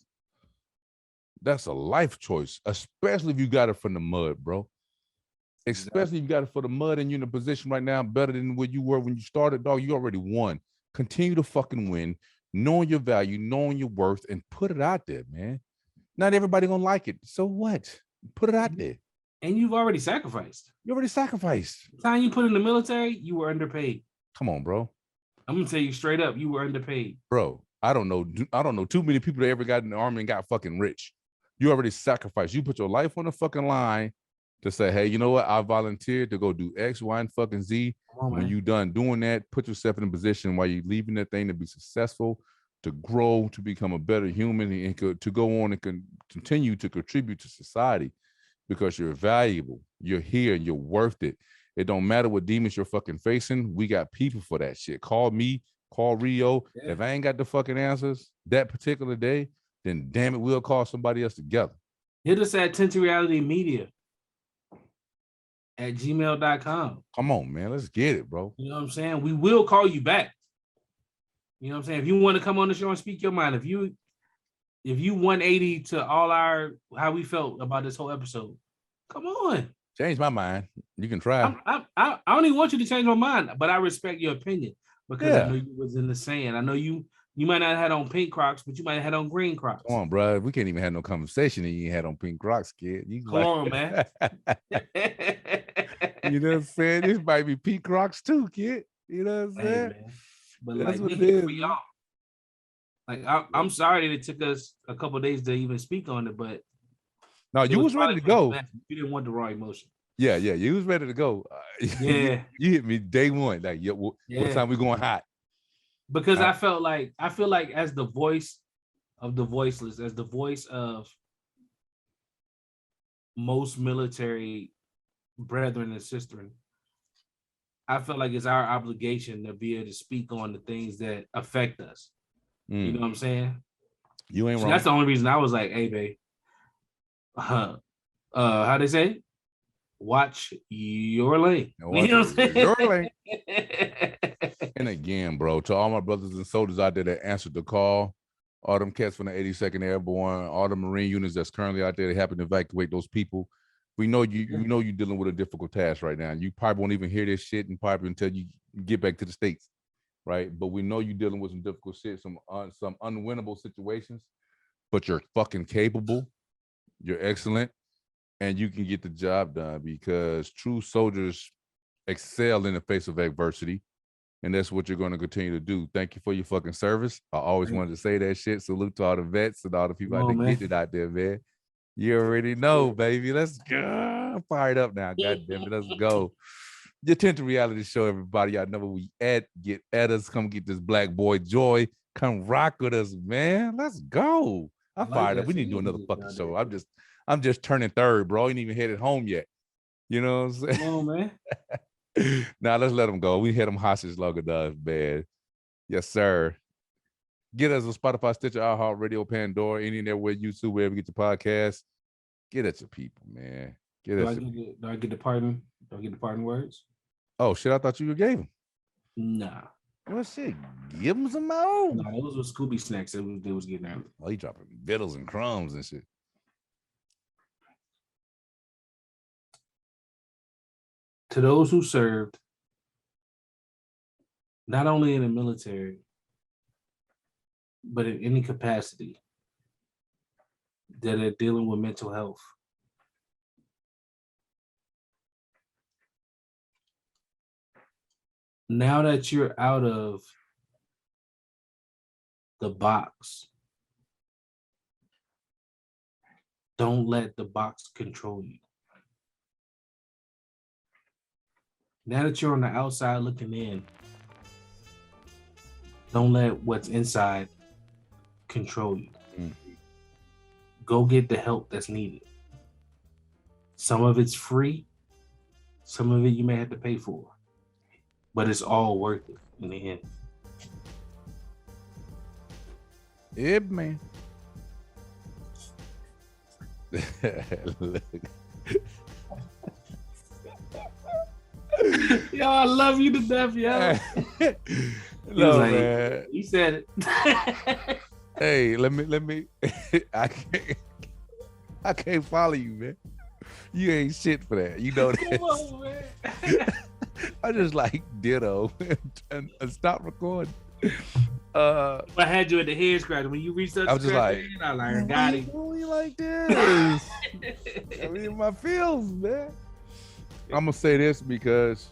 A: That's a life choice, especially if you got it from the mud, bro. Especially if you got it from the mud and you're in a position right now better than where you were when you started, dog. You already won. Continue to fucking win, knowing your value, knowing your worth, and put it out there, man. Not everybody gonna like it. So what? Put it out there.
B: And you've already sacrificed.
A: You already sacrificed.
B: The time you put in the military, you were underpaid.
A: Come on, bro.
B: I'm gonna tell you straight up, you were underpaid.
A: Bro, I don't know too many people that ever got in the army and got fucking rich. You already sacrificed. You put your life on the fucking line to say, hey, you know what? I volunteered to go do X, Y, and fucking Z. When you done doing that, put yourself in a position while you're leaving that thing to be successful, to grow, to become a better human, and to go on and continue to contribute to society because you're valuable. You're here and you're worth it. It don't matter what demons you're fucking facing. We got people for that shit. Call me, call Rio. Yeah. If I ain't got the fucking answers that particular day, then damn it, we'll call somebody else together.
B: Hit us at Tinted Reality Media at gmail.com.
A: Come on, man. Let's get it, bro.
B: You know what I'm saying? We will call you back. You know what I'm saying? If you want to come on the show and speak your mind, if you 180 to all how we felt about this whole episode, come on.
A: Change my mind. You can try.
B: I don't even want you to change my mind, but I respect your opinion because I know you was in the sand. I know you might not have had on pink Crocs, but you might have had on green Crocs.
A: Come on, bro. We can't even have no conversation and you ain't had on pink Crocs, kid.
B: Come on, man.
A: You know what I'm saying? This might be pink Crocs too, kid. You know what I'm saying?
B: Man. But that's what it is for y'all. Like I'm sorry that it took us a couple of days to even speak on it, but
A: no, you was ready to go.
B: You didn't want the raw emotion.
A: Yeah, you was ready to go.
B: Yeah,
A: you hit me day one. Like, what time we going hot?
B: Because I feel like as the voice of the voiceless, as the voice of most military brethren and sisters, I feel like it's our obligation to be able to speak on the things that affect us. You know what I'm saying?
A: You ain't wrong.
B: That's the only reason I was like, hey, babe. How they say? Watch your lane. You know what I'm saying?
A: Your lane. And again, bro, to all my brothers and soldiers out there that answered the call, all them cats from the 82nd Airborne, all the Marine units that's currently out there, they happen to evacuate those people. We know you know you're dealing with a difficult task right now. You probably won't even hear this shit and probably until you get back to the States, right? But we know you're dealing with some difficult shit, some unwinnable situations, but you're fucking capable, you're excellent, and you can get the job done because true soldiers excel in the face of adversity. And that's what you're going to continue to do. Thank you for your fucking service. I always wanted to say that shit. Salute to all the vets and all the people out there getting it out there, man. You already know, baby. Let's go. I'm fired up now. God damn it. Let's go. Your Tinted reality show, everybody. I know where we at. Get at us. Come get this black boy joy. Come rock with us, man. Let's go. I'm fired up. We need to do another fucking show. I'm just turning third, bro. I ain't even headed home yet. You know what I'm saying?
B: Come on, man.
A: Now let's let them go. We hit them hostage long enough, man. Yes, sir. Get us on Spotify, Stitcher, iHeartRadio, Pandora, anywhere where YouTube, wherever you get your podcast. Get at your people, man.
B: Do I get the pardon? Do I get the pardon words?
A: Oh shit! I thought you gave them.
B: Nah.
A: Well, shit. Give them some more.
B: Nah, those were Scooby snacks they was getting out.
A: Oh, you dropping vittles and crumbs and shit.
B: To those who served, not only in the military, but in any capacity that are dealing with mental health. Now that you're out of the box, don't let the box control you. Now that you're on the outside looking in, don't let what's inside control you. Go get the help that's needed. Some of it's free. Some of it you may have to pay for. But it's all worth it in the end.
A: Yeah, man.
B: Yo, I love you to death, yo.
A: No,
B: like,
A: man.
B: He said it.
A: Hey, let me. I can't follow you, man. You ain't shit for that. You know that.
B: Come on, man.
A: I just like ditto and stop recording.
B: I had you at the head scratch when you reached up.
A: I was just like,
B: I like, got it.
A: Why you like this? I mean, my feels, man. I'm gonna say this because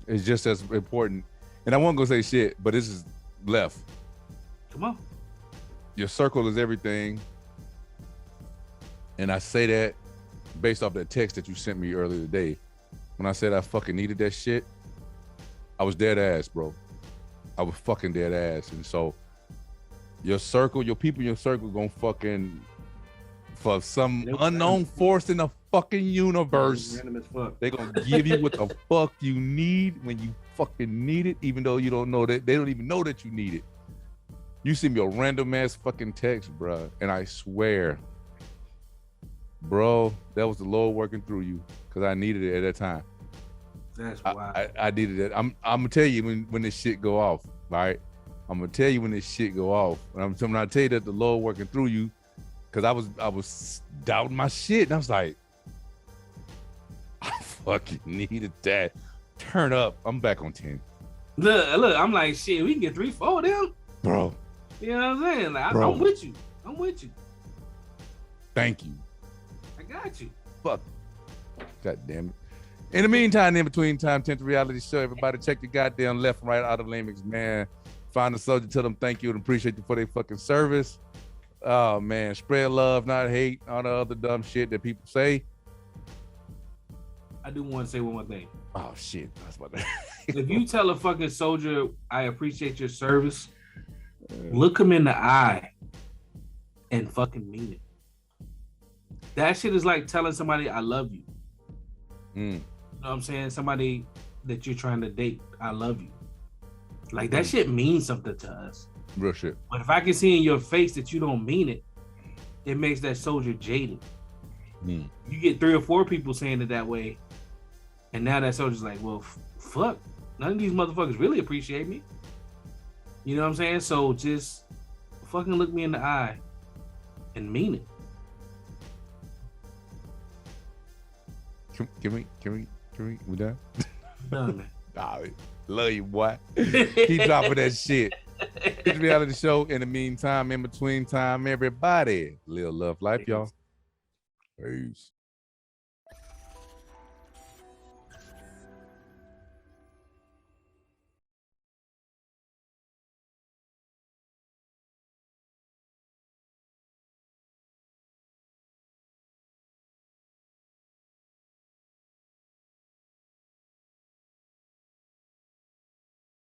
A: it's just as important. And I wasn't gonna say shit, but this is left.
B: Come on.
A: Your circle is everything. And I say that based off that text that you sent me earlier today. When I said I fucking needed that shit, I was dead ass, bro. I was fucking dead ass. And so your circle, your people in your circle gonna fucking, for some unknown force in the fucking universe, they gonna give you what the fuck you need when you fucking need it, even though you don't know that, they don't even know that you need it. You send me a random ass fucking text, bro, and I swear, bro, that was the Lord working through you, because I needed it at that time.
B: That's wild.
A: I needed it. I'm gonna tell you when this shit go off, right? I'm gonna tell you when this shit go off. And when I tell you that the Lord working through you, because I was doubting my shit, and I was like, I fucking needed that. Turn up. I'm back on 10.
B: Look, I'm like, shit, we can get 3-4 them.
A: Bro.
B: You know what I'm saying? Like, I'm with you. I'm with you.
A: Thank you.
B: I got you.
A: Fuck. God damn it. In the meantime, in between time, Tinted reality show. Everybody check your goddamn left and right out of limits, man. Find the soldier, tell them thank you and appreciate you for their fucking service. Oh man, spread love, not hate, all the other dumb shit that people say.
B: I do want to say one more thing.
A: Oh shit. That's what
B: If you tell a fucking soldier, I appreciate your service, look him in the eye and fucking mean it. That shit is like telling somebody I love you. You know what I'm saying? Somebody that you're trying to date, I love you. Like that shit means something to us.
A: Real shit.
B: But if I can see in your face that you don't mean it, it makes that soldier jaded. You get 3 or 4 people saying it that way, and now that soldier's like, well, fuck, none of these motherfuckers really appreciate me. You know what I'm saying? So just fucking look me in the eye and mean it.
A: Can we done?
B: Done, man.
A: Oh, love you, boy. Keep dropping that shit. It's reality show. In the meantime, in between time, everybody live love life, y'all. Peace.